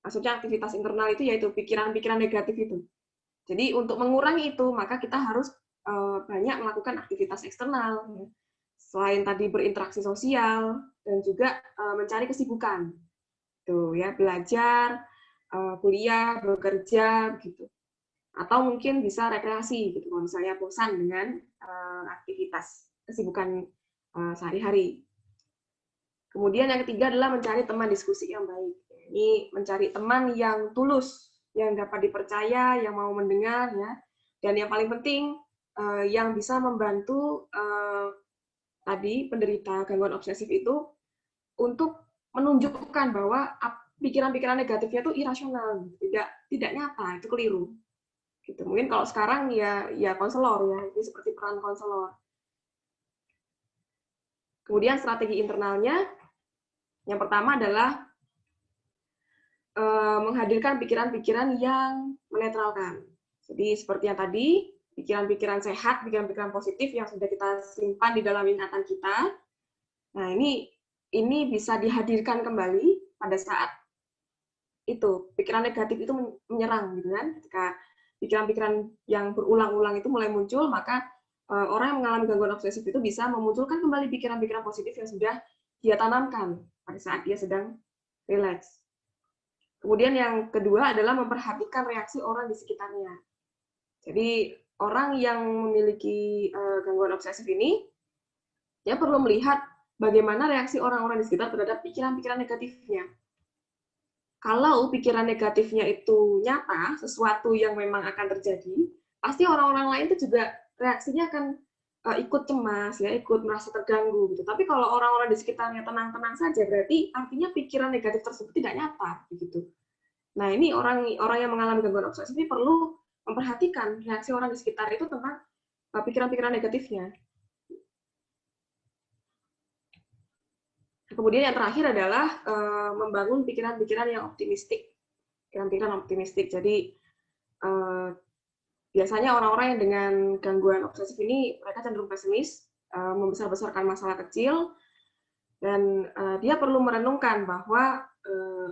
Maksudnya aktivitas internal itu yaitu pikiran-pikiran negatif itu. Jadi untuk mengurangi itu, maka kita harus banyak melakukan aktivitas eksternal. Selain tadi berinteraksi sosial, dan juga mencari kesibukan. Tuh, ya, belajar, kuliah, bekerja, gitu. Atau mungkin bisa rekreasi gitu kalau misalnya bosan dengan aktivitas kesibukan sehari-hari. Kemudian yang ketiga adalah mencari teman diskusi yang baik. Ini mencari teman yang tulus, yang dapat dipercaya, yang mau mendengar, ya. Dan yang paling penting yang bisa membantu tadi penderita gangguan obsesif itu untuk menunjukkan bahwa pikiran-pikiran negatifnya itu irasional, tidak nyata, itu keliru. Gitu. Mungkin kalau sekarang ya konselor, ya, ini seperti peran konselor. Kemudian strategi internalnya, yang pertama adalah menghadirkan pikiran-pikiran yang menetralkan. Jadi seperti yang tadi, pikiran-pikiran sehat, pikiran-pikiran positif yang sudah kita simpan di dalam ingatan kita. Nah, ini bisa dihadirkan kembali pada saat itu pikiran negatif itu menyerang, gitu kan? Ketika pikiran-pikiran yang berulang-ulang itu mulai muncul, maka orang yang mengalami gangguan obsesif itu bisa memunculkan kembali pikiran-pikiran positif yang sudah dia tanamkan pada saat dia sedang rileks. Kemudian yang kedua adalah memperhatikan reaksi orang di sekitarnya. Jadi orang yang memiliki gangguan obsesif ini, dia perlu melihat bagaimana reaksi orang-orang di sekitar terhadap pikiran-pikiran negatifnya. Kalau pikiran negatifnya itu nyata, sesuatu yang memang akan terjadi, pasti orang-orang lain itu juga reaksinya akan ikut cemas, ya, ikut merasa terganggu gitu. Tapi kalau orang-orang di sekitarnya tenang-tenang saja, berarti artinya pikiran negatif tersebut tidak nyata, begitu. Nah, ini orang yang mengalami gangguan obsesif ini perlu memperhatikan reaksi orang di sekitar itu tentang pikiran-pikiran negatifnya. kemudian yang terakhir adalah membangun pikiran-pikiran yang optimistik. Pikiran-pikiran optimistik. Jadi biasanya orang-orang yang dengan gangguan obsesif ini mereka cenderung pesimis, membesar-besarkan masalah kecil, dan dia perlu merenungkan bahwa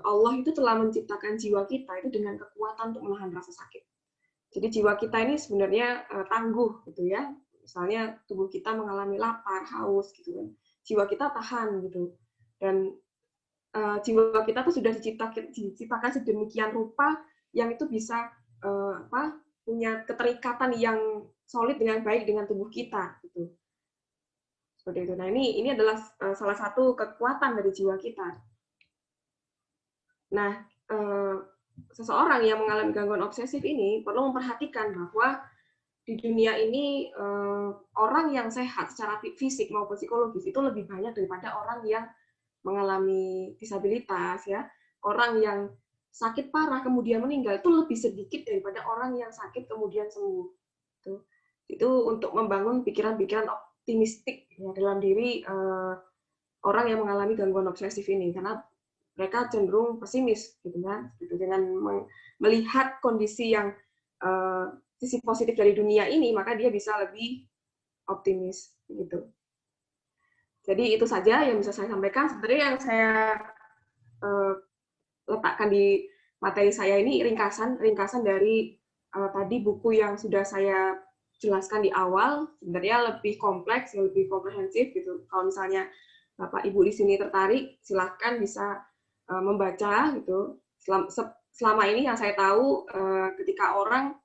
Allah itu telah menciptakan jiwa kita itu dengan kekuatan untuk menahan rasa sakit. Jadi jiwa kita ini sebenarnya tangguh gitu ya. Misalnya tubuh kita mengalami lapar, haus gitu kan. Jiwa kita tahan gitu. Dan jiwa kita tuh sudah diciptakan sedemikian rupa yang itu bisa punya keterikatan yang solid dengan baik dengan tubuh kita gitu. Seperti itu. Nah, ini adalah salah satu kekuatan dari jiwa kita. Nah, seseorang yang mengalami gangguan obsesif ini perlu memperhatikan bahwa di dunia ini orang yang sehat secara fisik maupun psikologis itu lebih banyak daripada orang yang mengalami disabilitas ya. Orang yang sakit parah kemudian meninggal itu lebih sedikit daripada orang yang sakit kemudian sembuh. Itu untuk membangun pikiran-pikiran optimistik ya, dalam diri orang yang mengalami gangguan obsesif ini, karena mereka cenderung pesimis gitu kan, gitu. Dengan melihat kondisi yang sisi positif dari dunia ini, maka dia bisa lebih optimis gitu. Jadi itu saja yang bisa saya sampaikan. Sebenarnya yang saya letakkan di materi saya ini ringkasan dari tadi buku yang sudah saya jelaskan di awal. Sebenarnya lebih kompleks, lebih komprehensif gitu. Kalau misalnya Bapak Ibu di sini tertarik, silahkan bisa membaca gitu. Selama ini yang saya tahu ketika orang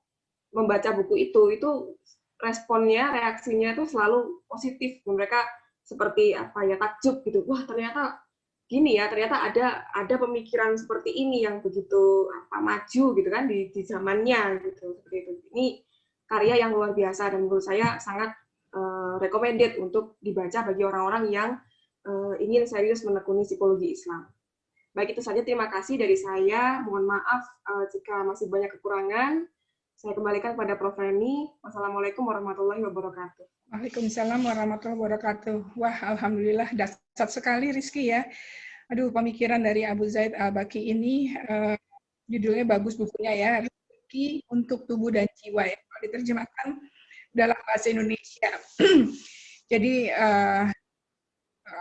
membaca buku itu responnya, reaksinya itu selalu positif. Mereka seperti apa ya, takjub gitu. Wah, ternyata gini ya, ternyata ada pemikiran seperti ini yang begitu maju gitu kan di zamannya gitu. Seperti itu. Ini karya yang luar biasa dan menurut saya sangat recommended untuk dibaca bagi orang-orang yang ingin serius menekuni psikologi Islam. Baik, itu saja. Terima kasih dari saya. Mohon maaf jika masih banyak kekurangan. Saya kembalikan kepada Prof. Reni. Wassalamualaikum warahmatullahi wabarakatuh. Waalaikumsalam warahmatullahi wabarakatuh. Wah, alhamdulillah dahsyat sekali Rizky ya. Aduh, pemikiran dari Abu Zaid Al-Baqi ini judulnya bagus bukunya ya. Rizki untuk tubuh dan jiwa ya. Kalau diterjemahkan dalam bahasa Indonesia. Jadi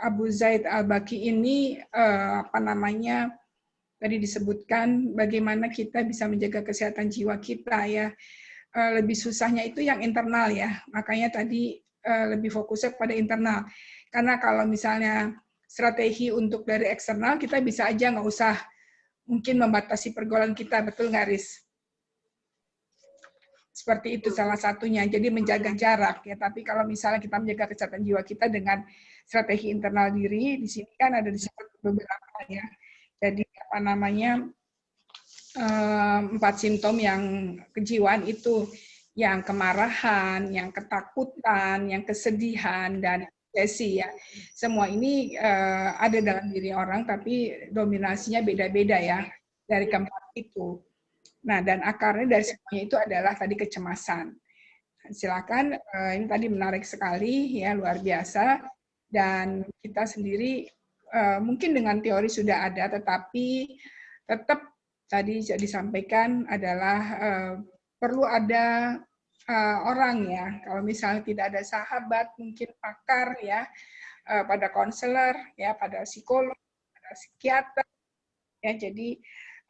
Abu Zaid Al-Baqi ini tadi disebutkan bagaimana kita bisa menjaga kesehatan jiwa kita ya. Lebih susahnya itu yang internal ya. Makanya tadi lebih fokusnya pada internal. Karena kalau misalnya strategi untuk dari eksternal, kita bisa aja nggak usah mungkin membatasi pergaulan kita, betul nggak, Riz? Seperti itu salah satunya. Jadi menjaga jarak ya. Tapi kalau misalnya kita menjaga kesehatan jiwa kita dengan strategi internal diri, di sini kan ada disebut beberapa ya. Jadi 4 simptom yang kejiwaan itu, yang kemarahan, yang ketakutan, yang kesedihan, dan depresi ya. Semua ini ada dalam diri orang, tapi dominasinya beda-beda ya dari keempat itu. Nah, dan akarnya dari semuanya itu adalah tadi kecemasan. Silakan, ini tadi menarik sekali ya, luar biasa. Dan kita sendiri mungkin dengan teori sudah ada, tetapi tetap tadi disampaikan adalah perlu ada orang ya. Kalau misalnya tidak ada sahabat, mungkin pakar ya, pada konselor ya, pada psikolog, pada psikiater ya. Jadi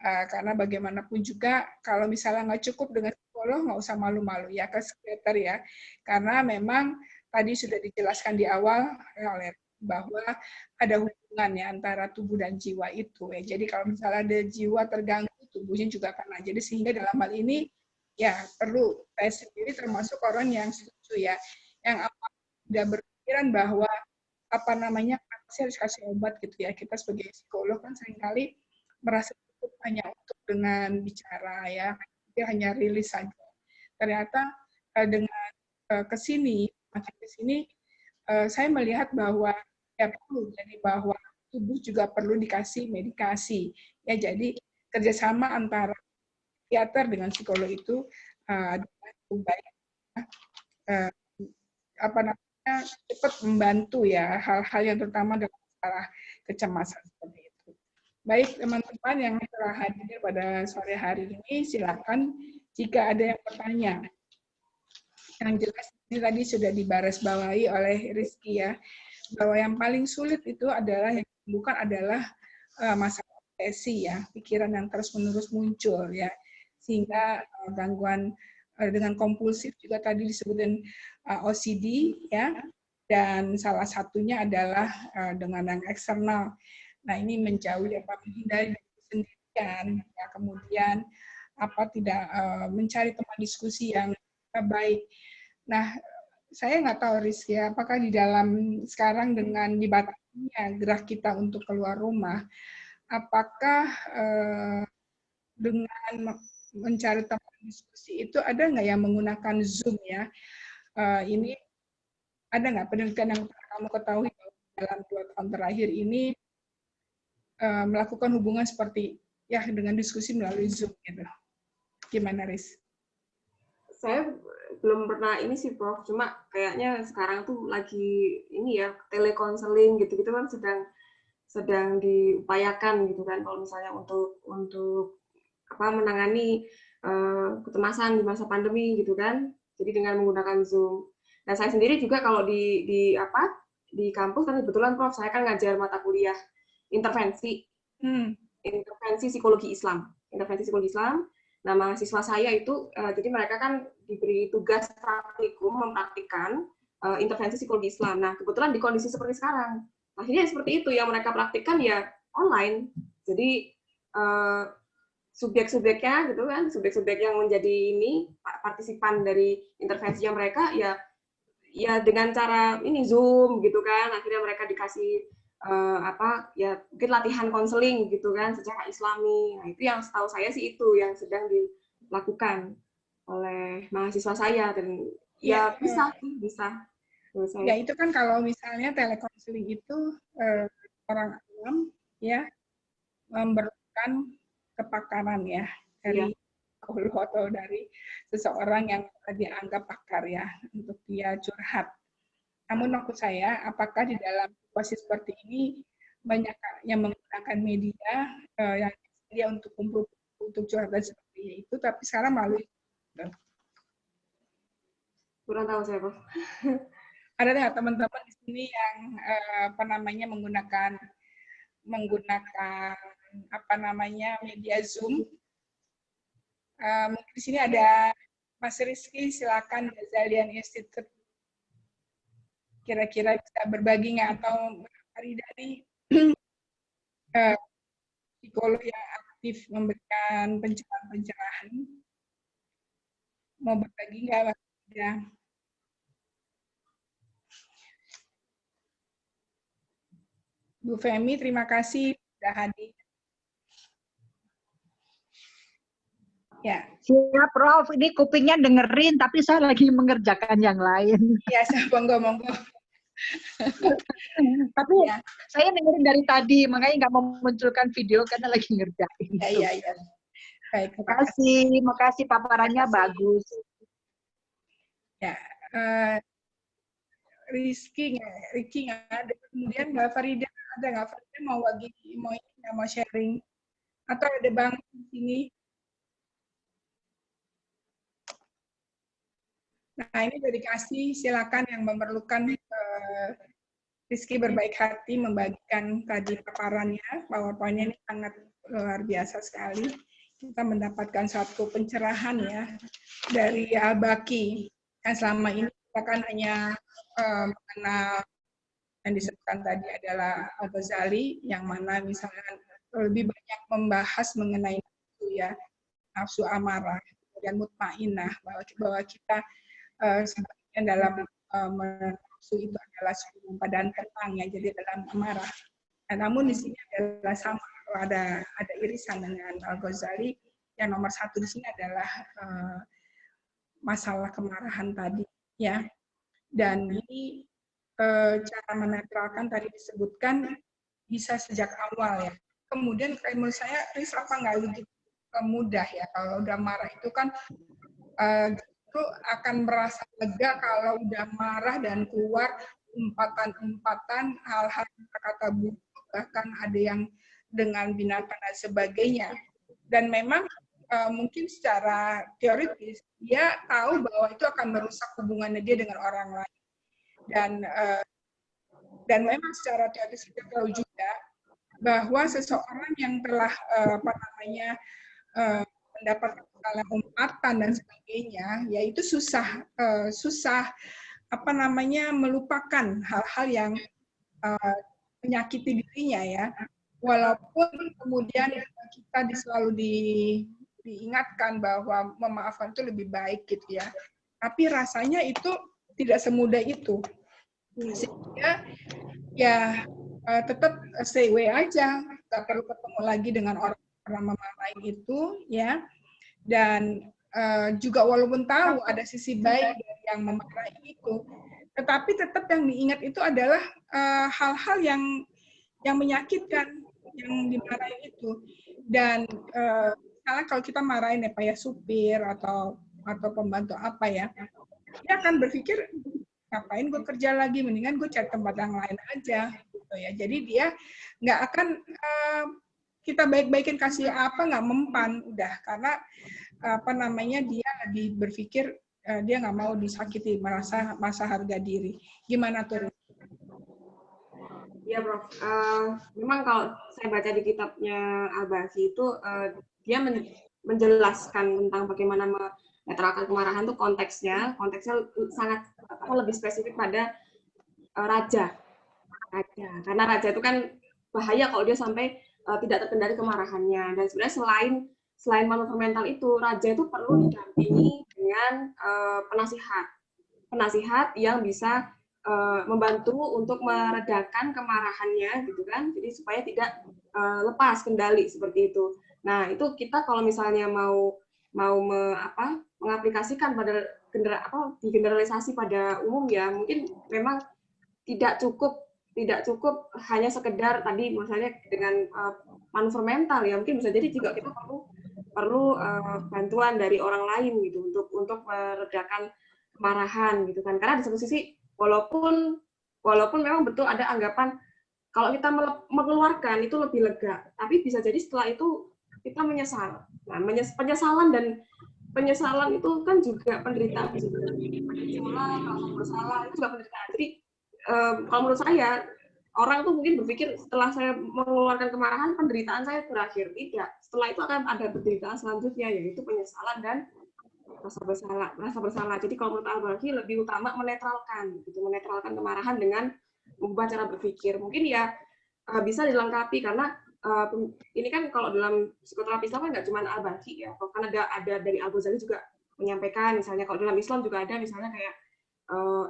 karena bagaimanapun juga kalau misalnya nggak cukup dengan psikolog, nggak usah malu-malu ya ke psikiater ya. Karena memang tadi sudah dijelaskan di awal oleh bahwa ada hubungannya antara tubuh dan jiwa itu ya. Jadi kalau misalnya ada jiwa terganggu, tubuhnya juga kena. Jadi sehingga dalam hal ini ya perlu, saya sendiri termasuk orang yang setuju ya, yang tidak berpikiran bahwa saya harus kasih obat gitu ya. Kita sebagai psikolog kan seringkali merasa cukup hanya untuk dengan bicara ya, dia hanya rilis saja. Ternyata dengan kesini saya melihat bahwa ya perlu, jadi bahwa tubuh juga perlu dikasih medikasi ya. Jadi kerjasama antara psikiater dengan psikolog itu cukup baik, cepat membantu ya hal-hal yang terutama dalam arah kecemasan seperti itu. Baik teman-teman yang telah hadir pada sore hari ini, silakan jika ada yang bertanya. Yang jelas ini tadi sudah dibarisbawahi oleh Rizky ya, bahwa yang paling sulit itu adalah yang bukan adalah masalah obsesi ya, pikiran yang terus-menerus muncul ya, sehingga gangguan dengan kompulsif juga tadi disebutin OCD ya, dan salah satunya adalah dengan yang eksternal. Nah ini menjauhi menghindari kesendirian, ya, kemudian tidak mencari teman diskusi yang baik. Nah, saya nggak tahu Rizky, apakah di dalam sekarang dengan dibatasinya gerak kita untuk keluar rumah, apakah dengan mencari teman diskusi itu ada nggak yang menggunakan Zoom ya? Ini ada nggak penelitian yang kamu ketahui dalam 2 tahun terakhir ini melakukan hubungan seperti ya dengan diskusi melalui Zoom gitu? Gimana, Riz? Saya belum pernah ini sih, Prof. Cuma kayaknya sekarang tuh lagi ini ya, telekonseling gitu-gitu kan sedang diupayakan gitu kan, kalau misalnya untuk menangani kecemasan di masa pandemi gitu kan. Jadi dengan menggunakan Zoom. Nah, saya sendiri juga kalau di kampus kan kebetulan Prof, saya kan ngajar mata kuliah intervensi psikologi Islam. Nah, mahasiswa saya itu, jadi mereka kan diberi tugas praktikum mempraktikkan intervensi psikologi Islam. Nah, kebetulan di kondisi seperti sekarang, akhirnya seperti itu, yang mereka praktikkan ya online. Jadi, subjek-subjeknya gitu kan, subjek-subjek yang menjadi partisipan dari intervensinya mereka, ya dengan cara ini Zoom gitu kan, akhirnya mereka dikasih mungkin latihan konseling gitu kan secara Islami. Nah, itu yang setahu saya sih itu yang sedang dilakukan oleh mahasiswa saya, dan ya bisa. Ya itu kan kalau misalnya telekonseling itu orang awam ya memerlukan kepakaran ya dari guru atau dari seseorang yang dianggap pakar ya untuk dia curhat. Namun maksud saya, apakah di dalam situasi seperti ini banyak yang menggunakan media yang dia untuk kumpul untuk curhatan seperti itu, tapi sekarang melalui kurang tahu saya, Prof. Ada nggak teman-teman di sini yang menggunakan media Zoom? Mungkin di sini ada Mas Rizky, silakan Ghazalian Institute. Kira-kira bisa berbagi nggak, atau Farida nih psikolog yang aktif memberikan pencerahan, mau berbagi nggak, Mas Farida? Bu Femi, terima kasih sudah hadir. Ya. Siap, Prof. Ini kupingnya dengerin, tapi saya lagi mengerjakan yang lain. Ya, monggo. Tapi ya, saya dengerin dari tadi, makanya nggak mau munculkan video karena lagi ngerjain. Iya. Baik, terima kasih paparannya bagus. Ya, Ricky nggak ada. Kemudian Mbak Farida ada nggak? Farida mau sharing? Atau ada Bang di sini? Nah, ini sudah dikasih, silakan yang memerlukan Rizky berbaik hati membagikan tadi paparannya, PowerPoint-nya ini sangat luar biasa sekali. Kita mendapatkan satu pencerahan ya dari Al-Baqi, yang selama ini kita kan hanya mengenal yang disebutkan tadi adalah Al-Ghazali, yang mana misalnya lebih banyak membahas mengenai nafsu ya, nafsu amarah, kemudian mutmainah, bahwa kita sebenarnya dalam nafsu itu adalah badan tenang ya, jadi dalam amarah. Nah, namun di sini adalah sama, ada irisan dengan Al-Ghazali. Yang nomor 1 di sini adalah masalah kemarahan tadi ya. Dan ini cara menetralkan tadi disebutkan bisa sejak awal ya. Kemudian menurut saya apa nggak lebih mudah ya, kalau udah marah itu kan justru akan merasa lega kalau udah marah dan keluar umpatan-umpatan, hal-hal kata buruk, bahkan ada yang dengan binatang dan sebagainya. Dan memang mungkin secara teoritis dia tahu bahwa itu akan merusak hubungannya dia dengan orang lain. Dan memang secara teoritis kita tahu juga bahwa seseorang yang telah mendapatkan umpatan dan sebagainya, yaitu susah melupakan hal-hal yang menyakiti dirinya ya. Walaupun kemudian kita selalu diingatkan bahwa memaafkan itu lebih baik gitu ya. Tapi rasanya itu tidak semudah itu. Sehingga ya tetap stay away aja, nggak perlu ketemu lagi dengan orang yang memarahin itu ya. Dan juga walaupun tahu ada sisi baik dari yang memarahi itu, tetapi tetap yang diingat itu adalah hal-hal yang menyakitkan yang dimarahin itu. Dan misalnya kalau kita marahin ya Pak ya supir atau pembantu apa ya, dia akan berpikir ngapain gue kerja lagi, mendingan gue cari tempat yang lain aja gitu ya. Jadi dia nggak akan kita baik-baikin kasih apa nggak mempan udah, karena dia lebih berpikir dia nggak mau disakiti, merasa harga diri. Gimana tuh? Ya, Prof. Memang kalau saya baca di kitabnya Al-Baghi itu, dia menjelaskan tentang bagaimana menetralkan kemarahan itu konteksnya sangat lebih spesifik pada raja. Karena raja itu kan bahaya kalau dia sampai tidak terkendali kemarahannya. Dan sebenarnya selain manuver mental itu, raja itu perlu didampingi dengan penasihat yang bisa membantu untuk meredakan kemarahannya gitu kan, jadi supaya tidak lepas kendali seperti itu. Nah itu kita kalau misalnya mau mengaplikasikan pada generalisasi pada umum ya, mungkin memang tidak cukup hanya sekedar tadi misalnya dengan manuver mental ya, mungkin bisa jadi juga kita perlu bantuan dari orang lain gitu untuk meredakan kemarahan gitu kan, karena di satu sisi walaupun memang betul ada anggapan kalau kita mengeluarkan itu lebih lega, tapi bisa jadi setelah itu kita menyesal. Nah, penyesalan itu kan juga penderitaan juga. Kalau bersalah itu juga penderitaan. Jadi kalau menurut saya orang tuh mungkin berpikir setelah saya mengeluarkan kemarahan penderitaan saya berakhir. Tidak. Setelah itu akan ada penderitaan selanjutnya, yaitu penyesalan dan rasa bersalah. Jadi kalau menurut Al-Baghi lebih utama menetralkan kemarahan dengan mengubah cara berpikir. Mungkin ya bisa dilengkapi karena ini kan kalau dalam psikoterapi Islam kan nggak cuma Al-Baghi ya, kan ada dari Al-Ghazali juga menyampaikan, misalnya kalau dalam Islam juga ada misalnya kayak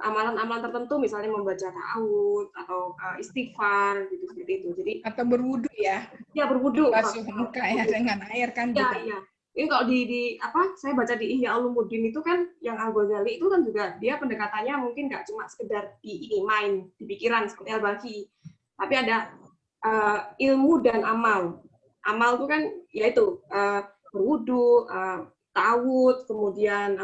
amalan-amalan tertentu, misalnya membaca ta'awud atau istighfar gitu, seperti itu. Jadi atau berwudu ya? Ya berwudu. Basuh muka ya dengan air kan juga. Iya. Ini kalau saya baca di Ihya Ulumuddin itu kan yang Al-Ghazali itu kan juga dia pendekatannya mungkin nggak cuma sekedar di pikiran seperti Al-Baghi, tapi ada ilmu dan amal. Amal itu kan yaitu berwudu, ta'awud, kemudian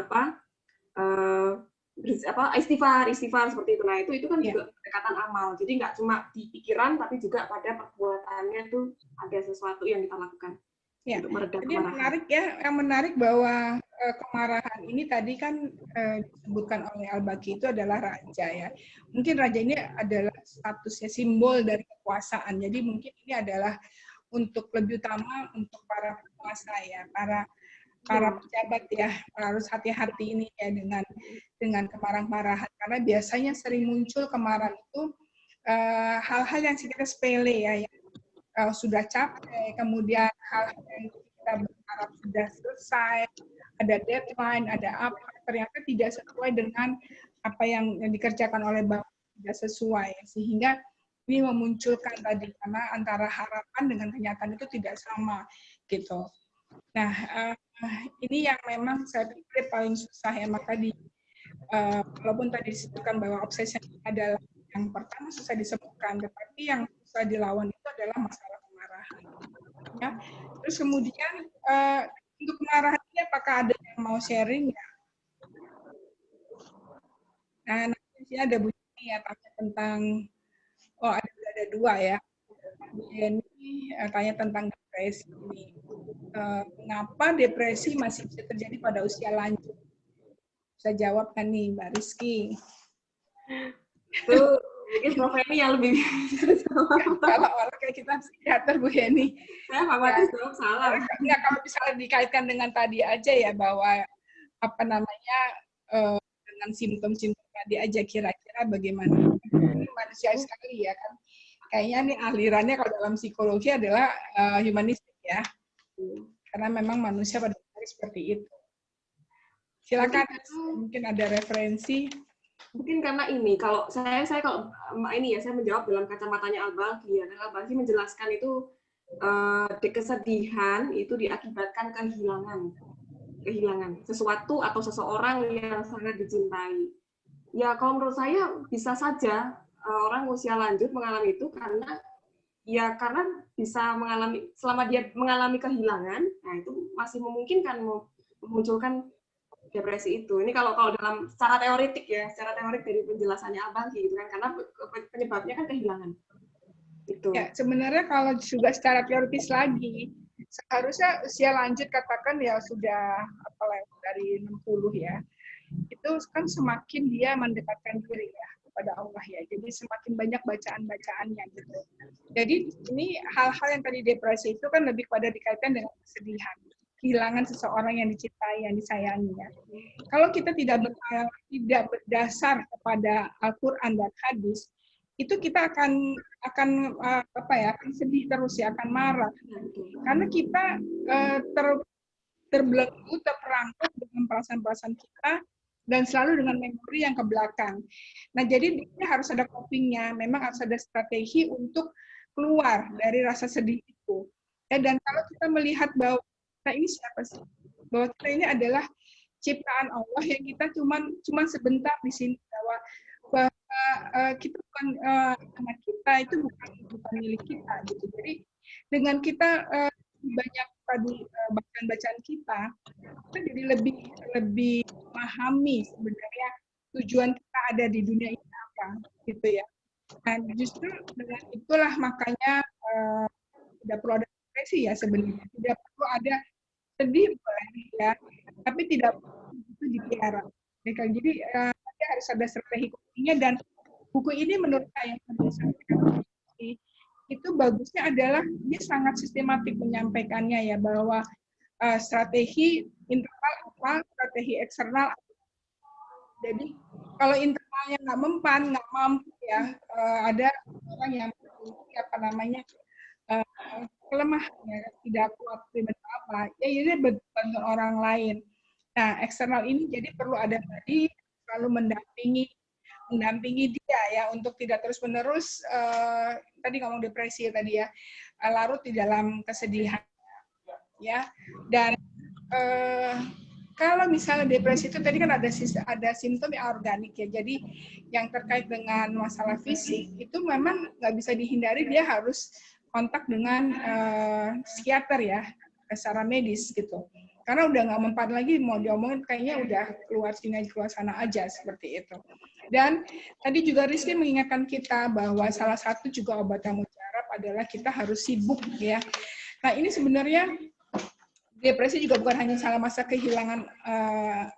istighfar seperti itu. Nah itu kan juga pendekatan amal. Jadi nggak cuma di pikiran tapi juga pada perbuatannya tuh ada sesuatu yang kita lakukan. Ya, jadi yang menarik bahwa kemarahan ini tadi kan disebutkan oleh Al-Baghi itu adalah raja ya. Mungkin raja ini adalah statusnya simbol dari kekuasaan. Jadi mungkin ini adalah untuk lebih utama untuk para penguasa ya, para pejabat ya, harus hati-hati ini ya dengan kemarahan-marahan, karena biasanya sering muncul kemarahan itu hal-hal yang sifatnya sepele ya, sudah capek, kemudian hal-hal yang kita berharap sudah selesai, ada deadline, ada apa, ternyata tidak sesuai dengan apa yang dikerjakan oleh Bapak, tidak sesuai, sehingga ini memunculkan tadi, karena antara harapan dengan kenyataan itu tidak sama, gitu. Nah, ini yang memang saya pikir paling susah ya, maka walaupun tadi disebutkan bahwa obsesi adalah yang pertama susah disebutkan, tetapi yang susah dilawan itu adalah masalah kemarahan. Ya. Terus kemudian untuk kemarahan ini apakah ada yang mau sharing ya? Nah, nanti ada Bu ya tanya tentang, oh ada dua ya. Bu Yeni tanya tentang depresi ini. Mengapa depresi masih bisa terjadi pada usia lanjut? Bisa jawab kan nih Mbak Rizky? Itu mungkin Prof. Eni yang lebih Kalau orang kayak kita psikiater Bu Yeni. saya khawatir jawab salah. Enggak, kalau misalnya dikaitkan dengan tadi aja ya, bahwa apa namanya dengan simptom-simptom tadi aja, kira-kira bagaimana? Ini manusia sekali ya kan. Kayaknya nih alirannya kalau dalam psikologi adalah humanistik ya. Karena memang manusia pada dasarnya seperti itu. Silakan, mungkin ada referensi. Mungkin karena ini, kalau saya kalau ini ya, saya menjawab dalam kacamatanya Al-Balkhi ya. Al-Balkhi menjelaskan itu kesedihan itu diakibatkan kehilangan sesuatu atau seseorang yang sangat dicintai. Ya kalau menurut saya bisa saja orang usia lanjut mengalami itu karena bisa mengalami, selama dia mengalami kehilangan, nah itu masih memungkinkan memunculkan depresi itu. Ini kalau dalam secara teoritik ya, secara teorik dari penjelasannya Al-Balkhi gitu kan, karena penyebabnya kan kehilangan. Itu. Ya, sebenarnya kalau juga secara teoritis lagi, seharusnya usia lanjut katakan ya sudah dari 60 ya. Itu kan semakin dia mendekatkan diri ya kepada Allah ya. Jadi semakin banyak bacaan-bacaannya gitu. Jadi ini hal-hal yang tadi depresi itu kan lebih pada dikaitkan dengan kesedihan, kehilangan seseorang yang dicintai, yang disayangi ya. Kalau kita tidak berdasar kepada Al-Qur'an dan hadis, itu kita akan sedih terus ya, akan marah. Karena kita terbelenggu, terperangkap dengan perasaan-perasaan kita, dan selalu dengan memori yang ke belakang. Nah, jadi dia harus ada copingnya, memang harus ada strategi untuk keluar dari rasa sedih itu. Dan kalau kita melihat bahwa kita ini siapa sih? Bahwa kita ini adalah ciptaan Allah yang kita cuma sebentar di sini, bahwa kita bukan anak kita, itu bukan milik kita gitu. Jadi dengan kita banyak tadi bacaan-bacaan kita jadi lebih memahami sebenarnya tujuan kita ada di dunia ini apa gitu ya. Nah justru dengan itulah makanya tidak perlu ada depresi ya sebenarnya, tidak perlu ada sedih boleh ya, tapi tidak itu dipelihara. Jadi harus ada strategi copingnya, dan buku ini menurut saya yang disampaikan itu bagusnya adalah dia sangat sistematik menyampaikannya ya, bahwa strategi internal apa, strategi eksternal. Jadi kalau internalnya nggak mempan, nggak mampu ya, ada orang yang lemah ya, tidak kuat apa, ya ini bantu orang lain. Nah eksternal ini jadi perlu ada tadi selalu mendampingi dia ya, untuk tidak terus-menerus tadi ngomong depresi ya tadi ya, larut di dalam kesedihan ya. Dan kalau misalnya depresi itu tadi kan ada simptom yang organik ya, jadi yang terkait dengan masalah fisik itu memang nggak bisa dihindari, dia harus kontak dengan psikiater ya, secara medis gitu. Karena udah nggak mempan lagi, mau diomongin kayaknya udah keluar sini keluar sana aja seperti itu. Dan tadi juga Rizky mengingatkan kita bahwa salah satu juga obat yang mujarab adalah kita harus sibuk ya. Nah ini sebenarnya depresi juga bukan hanya salah masa kehilangan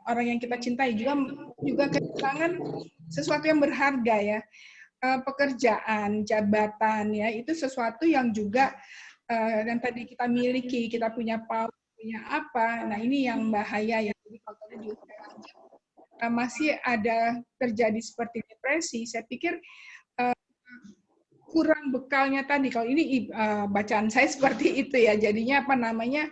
orang yang kita cintai, juga kehilangan sesuatu yang berharga ya, pekerjaan, jabatan ya, itu sesuatu yang juga yang tadi kita miliki, kita punya power, punya apa, nah ini yang bahaya ya. Jadi kalau tadi juga masih ada terjadi seperti depresi, saya pikir kurang bekalnya tadi. Kalau ini bacaan saya seperti itu ya, jadinya apa namanya,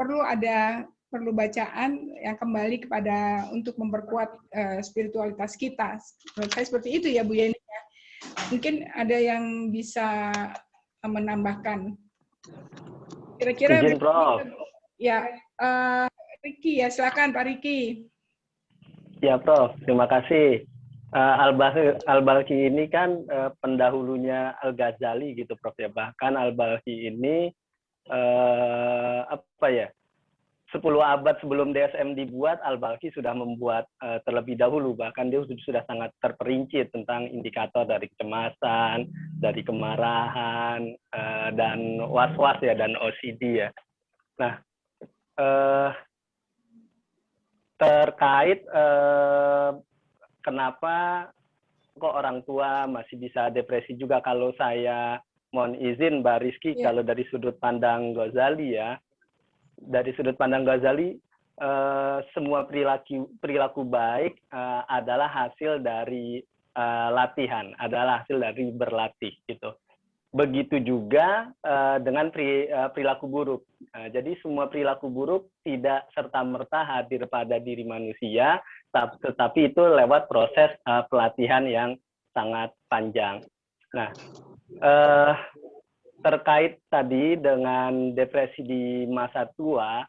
perlu bacaan yang kembali kepada untuk memperkuat spiritualitas kita. Menurut saya seperti itu ya Bu Yeni. Mungkin ada yang bisa menambahkan. Kira-kira ya, Riki ya, silakan Pak Riki. Ya Prof, terima kasih. Al-Balkhi ini kan pendahulunya Al-Ghazali gitu Prof ya. Bahkan Al-Balkhi ini 10 abad sebelum DSM dibuat, Al-Balkhi sudah membuat terlebih dahulu, bahkan dia sudah sangat terperinci tentang indikator dari kecemasan, dari kemarahan, dan was-was ya, dan OCD ya. Nah, terkait kenapa kok orang tua masih bisa depresi juga, kalau saya mohon izin Mbak Rizky, kalau dari sudut pandang Ghazali ya, dari sudut pandang Ghazali, semua perilaku baik adalah hasil dari latihan, adalah hasil dari berlatih gitu. Begitu juga dengan perilaku buruk. Jadi semua perilaku buruk tidak serta-merta hadir pada diri manusia, tetapi itu lewat proses pelatihan yang sangat panjang. Nah, terkait tadi dengan depresi di masa tua,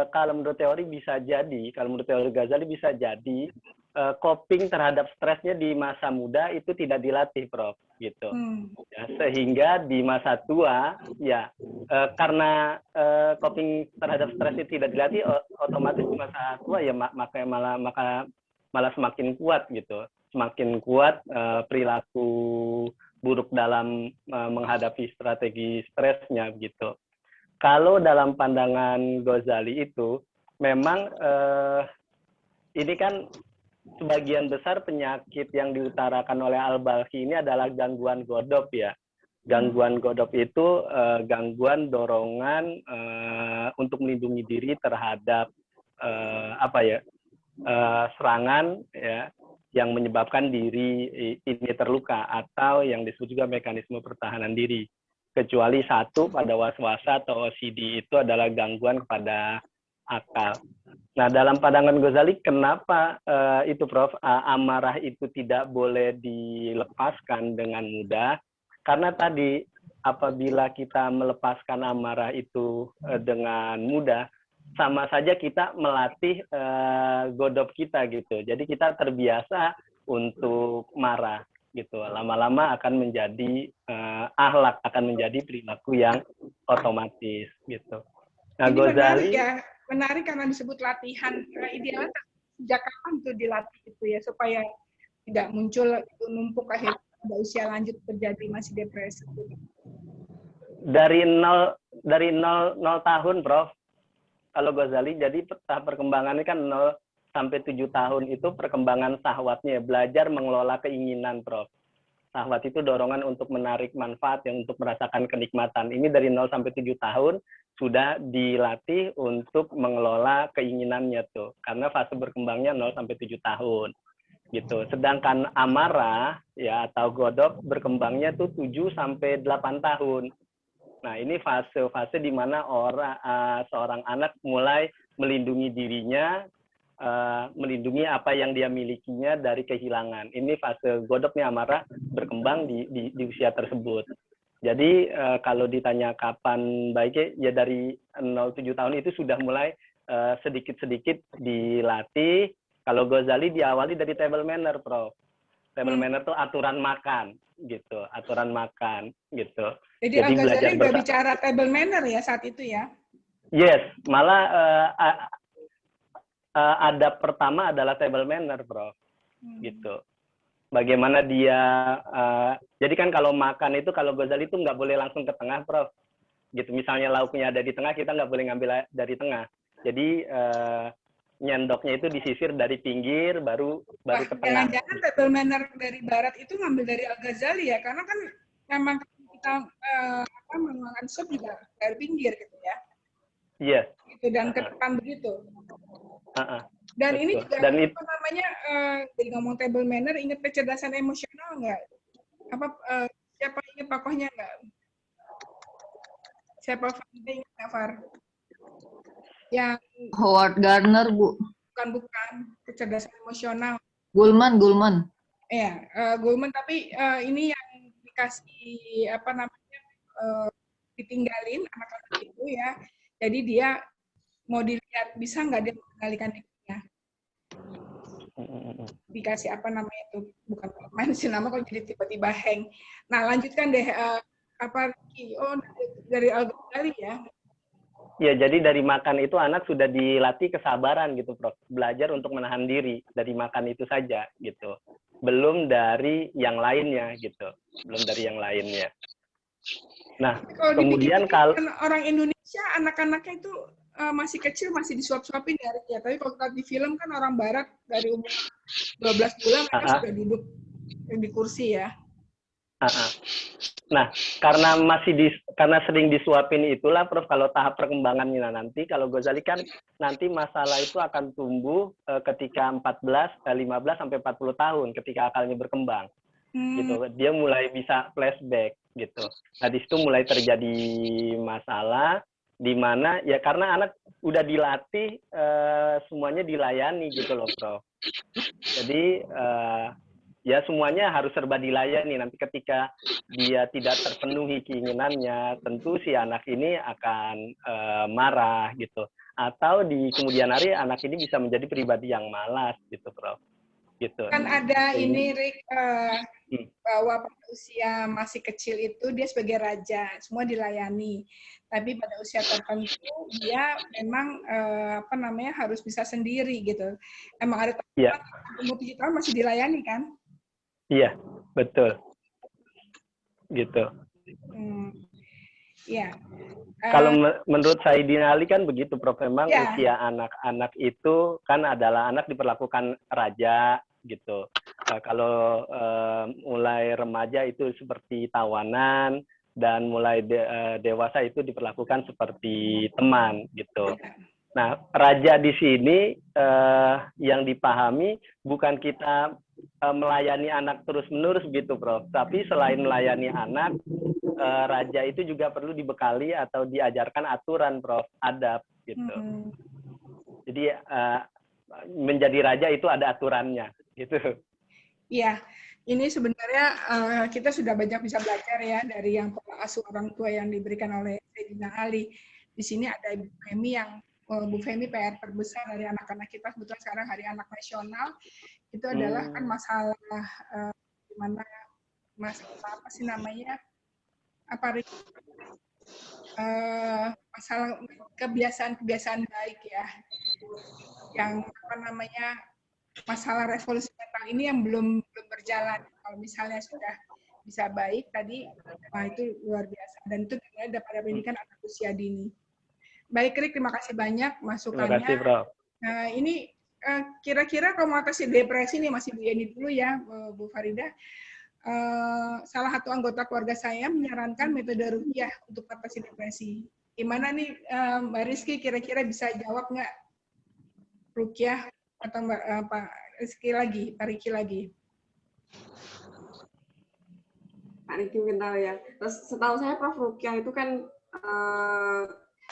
kalau menurut teori bisa jadi, kalau menurut teori Ghazali bisa jadi coping terhadap stresnya di masa muda itu tidak dilatih, Prof. Gitu. Ya, sehingga di masa tua, ya karena coping terhadap stres itu tidak dilatih, otomatis di masa tua ya malah semakin kuat gitu, semakin kuat perilaku buruk dalam menghadapi strategi stresnya gitu. Kalau dalam pandangan Ghazali itu memang ini kan sebagian besar penyakit yang diutarakan oleh Al-Balkhi ini adalah gangguan godop ya. Gangguan godop itu gangguan dorongan untuk melindungi diri terhadap serangan ya, yang menyebabkan diri ini terluka, atau yang disebut juga mekanisme pertahanan diri. Kecuali satu, pada was-wasa atau OCD itu adalah gangguan kepada akal. Nah, dalam pandangan Ghazali, kenapa itu Prof, amarah itu tidak boleh dilepaskan dengan mudah? Karena tadi apabila kita melepaskan amarah itu dengan mudah, sama saja kita melatih godop kita gitu. Jadi kita terbiasa untuk marah gitu. Lama-lama akan menjadi akhlak, akan menjadi perilaku yang otomatis gitu. Nah, ini Ghazali, menarik ya, menarik karena disebut latihan. Idealnya sejak kapan tuh dilatih itu ya, supaya tidak muncul itu numpuk akhirnya pada usia lanjut terjadi masih depresi. Dari 0 tahun, Prof. Kalau Ghazali, jadi tahap perkembangannya kan 0 sampai 7 tahun itu perkembangan syahwatnya, belajar mengelola keinginan, Prof. Syahwat itu dorongan untuk menarik manfaat, yang untuk merasakan kenikmatan. Ini dari 0 sampai 7 tahun sudah dilatih untuk mengelola keinginannya tuh. Karena fase berkembangnya 0 sampai 7 tahun. Gitu. Sedangkan amarah ya atau godop berkembangnya tuh 7 sampai 8 tahun. Nah, ini fase-fase di mana seorang anak mulai melindungi dirinya, melindungi apa yang dia milikinya dari kehilangan. Ini fase godopnya amarah berkembang di usia tersebut. Jadi kalau ditanya kapan baiknya, ya dari 0-7 tahun itu sudah mulai sedikit-sedikit dilatih. Kalau Ghazali diawali dari table manner, Prof. Table manner itu aturan makan gitu, aturan makan gitu. Jadi Al-Ghazali udah bicara table manner ya saat itu ya? Yes, malah adab pertama adalah table manner, Prof. Gitu. Bagaimana dia, jadi kan kalau makan itu, kalau Ghazali itu nggak boleh langsung ke tengah, Prof. Gitu. Misalnya lauknya ada di tengah, kita nggak boleh ngambil dari tengah. Jadi nyendoknya itu disisir dari pinggir, baru ke tengah. Jangan-jangan table manner dari barat itu ngambil dari Al-Ghazali ya, karena kan memang kita menguangkan sup juga dari pinggir gitu ya. Iya. Gitu, dan ke depan begitu. Dan betul. ini juga apa namanya, jadi ngomong table manner, ingat kecerdasan emosional nggak? Siapa ingat tokohnya nggak? Siapa ingat nggak, Far? Yang Howard Gardner, Bu. Bukan kecerdasan emosional. Goleman. Iya, Goleman, tapi ini yang dikasih apa namanya, ditinggalin anak-anak itu ya. Jadi dia mau dilihat bisa nggak dia mengendalikan dirinya. Dikasih apa namanya itu, bukan main sih nama kok jadi tiba-tiba hang. Nah, lanjutkan deh dari Al-Ghazali ya. Ya, jadi dari makan itu anak sudah dilatih kesabaran gitu, Prof. Belajar untuk menahan diri dari makan itu saja gitu. Belum dari yang lainnya gitu. Belum dari yang lainnya. Nah, Kalau kemudian dipikir-pikir kalau kan orang Indonesia anak-anaknya itu masih kecil, masih disuap-suapin ya, Rik, ya. Tapi kalau kita di film kan orang Barat dari umur 12 bulan mereka sudah duduk di kursi ya. Nah, karena sering disuapin itulah, Prof, kalau tahap perkembangannya nanti, kalau Ghazali kan nanti masalah itu akan tumbuh ketika 15 sampai 40 tahun ketika akalnya berkembang. Gitu. Dia mulai bisa flashback gitu. Nah, di situ mulai terjadi masalah di mana ya karena anak udah dilatih semuanya dilayani gitu loh, Prof. Jadi ya semuanya harus serba dilayani. Nanti ketika dia tidak terpenuhi keinginannya, tentu si anak ini akan marah gitu. Atau di kemudian hari anak ini bisa menjadi pribadi yang malas gitu, Prof. Gitu. Kan ada ini, Rik, bahwa pada usia masih kecil itu dia sebagai raja, semua dilayani. Tapi pada usia tertentu dia memang harus bisa sendiri gitu. Emang ada umur 7 tahun masih dilayani kan? Iya, betul. Gitu. Iya. Kalau menurut Saidina Ali kan begitu, Prof. Memang usia anak-anak itu kan adalah anak diperlakukan raja gitu. Kalau mulai remaja itu seperti tawanan dan mulai dewasa itu diperlakukan seperti teman gitu. Nah, raja di sini yang dipahami bukan kita melayani anak terus-menerus gitu, Prof. Tapi selain melayani anak, raja itu juga perlu dibekali atau diajarkan aturan, Prof, adab gitu. Jadi menjadi raja itu ada aturannya gitu. Iya, ini sebenarnya kita sudah banyak bisa belajar ya dari yang pola asuh orang tua yang diberikan oleh Saidina Ali. Di sini ada Ibu Femi yang Bu Femi PR terbesar dari anak-anak kita, kebetulan sekarang Hari Anak Nasional itu adalah kan masalah gimana masalah apa sih namanya masalah kebiasaan baik ya, yang masalah revolusi mental ini yang belum berjalan. Kalau misalnya sudah bisa baik tadi, nah itu luar biasa dan itu dimulai daripada pendidikan anak usia dini. Baik, Rik, terima kasih banyak masukannya. Terima kasih, Prof. Nah, ini kira-kira kalau mengatasi depresi nih, masih Bu Yeni dulu ya, Bu Farida. Salah satu anggota keluarga saya menyarankan metode ruqyah untuk atasi depresi. Gimana nih Mbak Rizky, kira-kira bisa jawab nggak ruqyah atau Pak Rizky lagi, Pak Riki lagi? Pak Riki mungkin tahu ya. Terus setahu saya Prof, ruqyah itu kan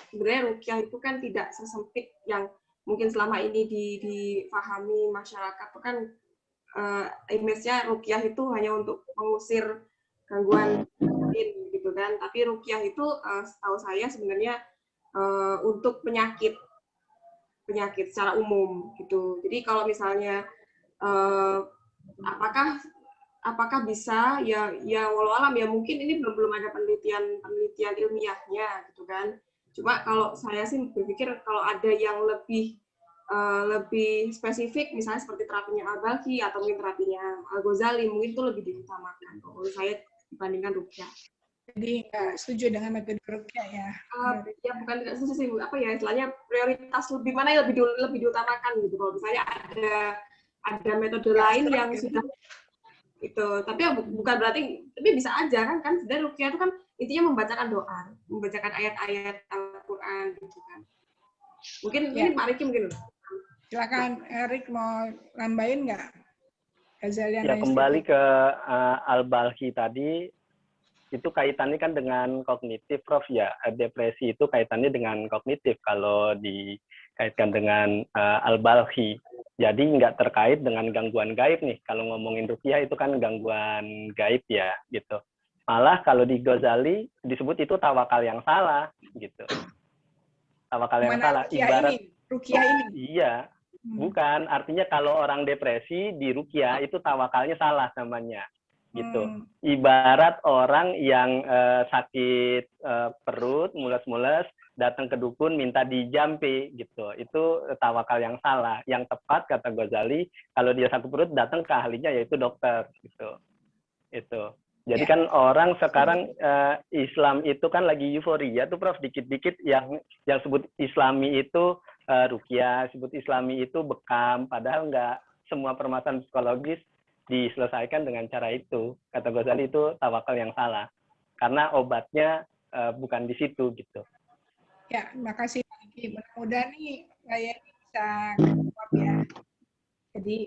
sebenarnya ruqyah itu kan tidak sesempit yang mungkin selama ini difahami masyarakat. Itu kan image-nya ruqyah itu hanya untuk mengusir gangguan gitu kan. Tapi ruqyah itu setahu saya sebenarnya untuk penyakit secara umum gitu. Jadi kalau misalnya apakah bisa ya walau alam ya mungkin ini belum ada penelitian ilmiahnya gitu kan. Cuma kalau saya sih berpikir kalau ada yang lebih spesifik misalnya seperti terapinya Al-Balkhi atau mungkin terapinya Al-Ghazali mungkin itu lebih diutamakan menurut saya dibandingkan ruqyah. Jadi nggak setuju dengan metode ruqyah ya? Ya bukan tidak setuju sih, istilahnya prioritas lebih mana yang lebih diutamakan gitu. Kalau misalnya ada metode lain yang sudah itu, tapi bukan berarti, tapi bisa aja kan sebenarnya ruqyah itu kan intinya membacakan doa, membacakan ayat-ayat Al-Quran gitu kan. Mungkin ini Pak Riki mungkin. Silakan, Erik mau nambahin nggak? Ya, kembali ke Al-Balkhi tadi, itu kaitannya kan dengan kognitif, Prof, ya. Depresi itu kaitannya dengan kognitif kalau dikaitkan dengan Al-Balkhi. Jadi nggak terkait dengan gangguan gaib nih. Kalau ngomongin ruqyah itu kan gangguan gaib ya, gitu. Malah kalau di Ghazali disebut itu tawakal yang salah, gitu. Tawakal yang salah. Ibarat ruqyah ini? Iya. Bukan, artinya kalau orang depresi di ruqyah itu tawakalnya salah namanya, gitu. Ibarat orang yang sakit perut, mules-mules, datang ke dukun minta dijampi gitu. Itu tawakal yang salah. Yang tepat kata Ghazali, kalau dia sakit perut datang ke ahlinya yaitu dokter gitu. Itu. Jadi kan orang sekarang Islam itu kan lagi euforia tuh Prof, dikit-dikit yang sebut Islami itu ruqyah, sebut Islami itu bekam, padahal nggak semua permasalahan psikologis diselesaikan dengan cara itu. Kata Ghazali itu tawakal yang salah. Karena obatnya bukan di situ gitu. Ya, terima kasih Pak Diki. Mudah-mudahan nih saya bisa jawab ya. Jadi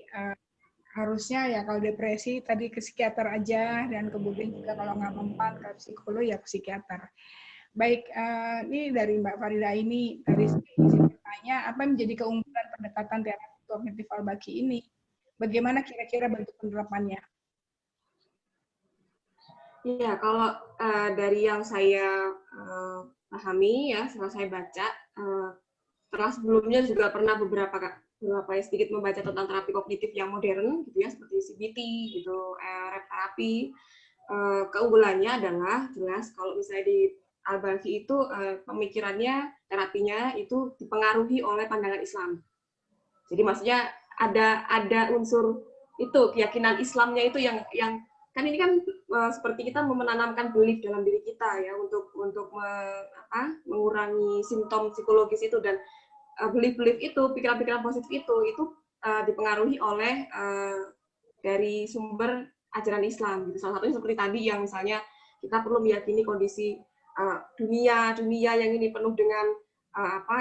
harusnya ya kalau depresi tadi ke psikiater aja, dan kemudian juga kalau nggak mempan ke psikolog ya ke psikiater. Baik, ini dari Mbak Farida ini dari tanya apa yang menjadi keunggulan pendekatan terapi kognitif Al-Baqi ini? Bagaimana kira-kira bentuk penerapannya? Iya, kalau dari yang saya pahami ya, setelah saya baca, setelah sebelumnya juga pernah beberapa sedikit membaca tentang terapi kognitif yang modern gitu ya, seperti CBT gitu, rep terapi. Keunggulannya adalah jelas kalau misalnya di Al-Baqi itu pemikirannya, terapinya itu dipengaruhi oleh pandangan Islam. Jadi maksudnya ada unsur itu, keyakinan Islamnya itu yang kan ini kan seperti kita menanamkan belief dalam diri kita ya untuk mengurangi simptom psikologis itu, dan belief itu, pikiran-pikiran positif itu dipengaruhi oleh dari sumber ajaran Islam gitu. Salah satunya seperti tadi yang misalnya kita perlu meyakini kondisi dunia yang ini penuh dengan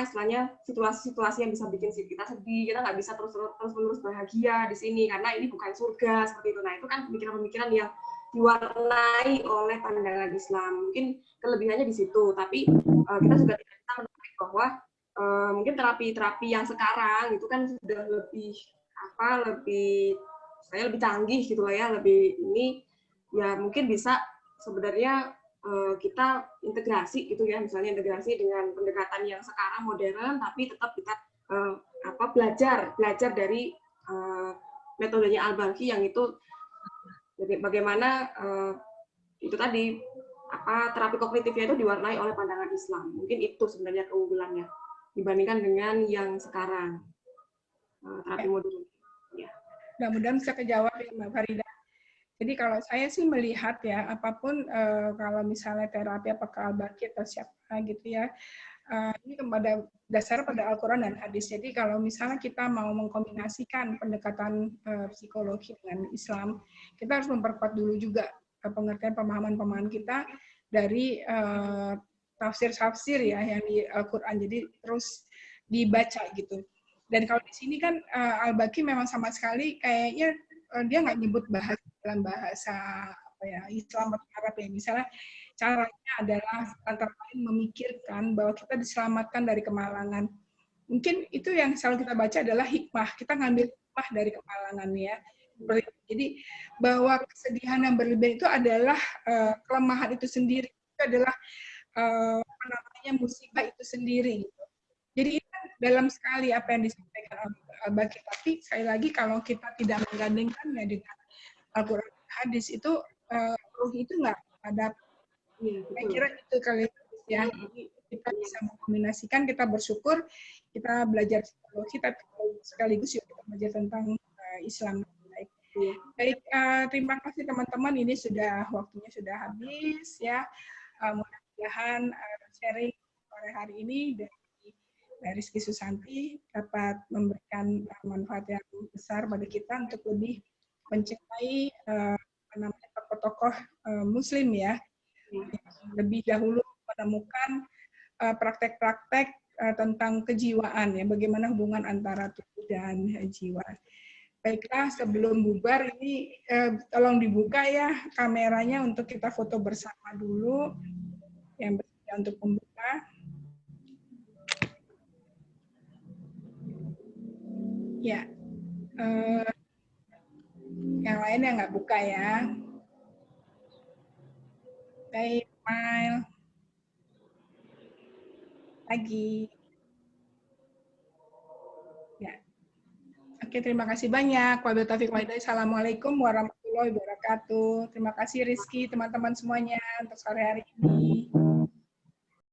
istilahnya situasi-situasi yang bisa bikin kita sedih, kita nggak bisa terus-menerus bahagia di sini karena ini bukan surga seperti itu. Nah itu kan pemikiran-pemikiran yang diwarnai oleh pandangan Islam. Mungkin kelebihannya di situ, tapi kita juga tidak bisa menarik bahwa mungkin terapi-terapi yang sekarang itu kan sudah lebih canggih gitu lah ya, lebih ini ya mungkin bisa sebenarnya kita integrasi gitu ya, misalnya integrasi dengan pendekatan yang sekarang modern, tapi tetap kita belajar dari metodenya Al-Baqi yang itu bagaimana itu tadi terapi kognitifnya itu diwarnai oleh pandangan Islam. Mungkin itu sebenarnya keunggulannya dibandingkan dengan yang sekarang terapi modern. Ya. Mudah-mudahan bisa kejawab ya Mbak Farida. Jadi kalau saya sih melihat ya, apapun kalau misalnya terapi apakah Al-Baqi atau siapa gitu ya, ini pada dasar pada Al-Quran dan hadis. Jadi kalau misalnya kita mau mengkombinasikan pendekatan psikologi dengan Islam, kita harus memperkuat dulu juga pengertian pemahaman kita dari tafsir-tafsir ya yang di Al-Quran. Jadi terus dibaca gitu. Dan kalau di sini kan Al-Baqi memang sama sekali kayaknya dia nggak nyebut dalam bahasa Islam atau Arab ya. Misalnya caranya adalah antara lain memikirkan bahwa kita diselamatkan dari kemalangan. Mungkin itu yang selalu kita baca adalah hikmah. Kita ngambil hikmah dari kemalangan ya. Jadi bahwa kesedihan yang berlebihan itu adalah kelemahan itu sendiri. Itu adalah musibah itu sendiri. Jadi itu dalam sekali apa yang disampaikan Al-Baqi. Tapi sekali lagi kalau kita tidak menggandengkannya dengan Al-Quran hadis itu ruh itu nggak ada. Saya kira itu kali ya. Kita bisa mengkombinasikan, kita bersyukur, kita belajar psikologi, tapi sekaligus juga kita belajar tentang Islam. Baik, terima kasih teman-teman. Ini waktunya sudah habis ya. Mudah-mudahan sharing sore hari ini dari Rizky Susanti dapat memberikan manfaat yang besar bagi kita untuk lebih mencintai tokoh-tokoh Muslim ya, lebih dahulu menemukan praktek-praktek tentang kejiwaan ya, bagaimana hubungan antara tubuh dan jiwa. Baiklah, sebelum bubar ini tolong dibuka ya kameranya untuk kita foto bersama dulu yang bersedia untuk membuka. Ya. Yang lainnya nggak buka ya. Baik, Mail. Lagi. Ya. Oke, terima kasih banyak. Wabillahi taufiq wal hidayah. Assalamualaikum warahmatullahi wabarakatuh. Terima kasih Rizky, teman-teman semuanya untuk sore hari ini.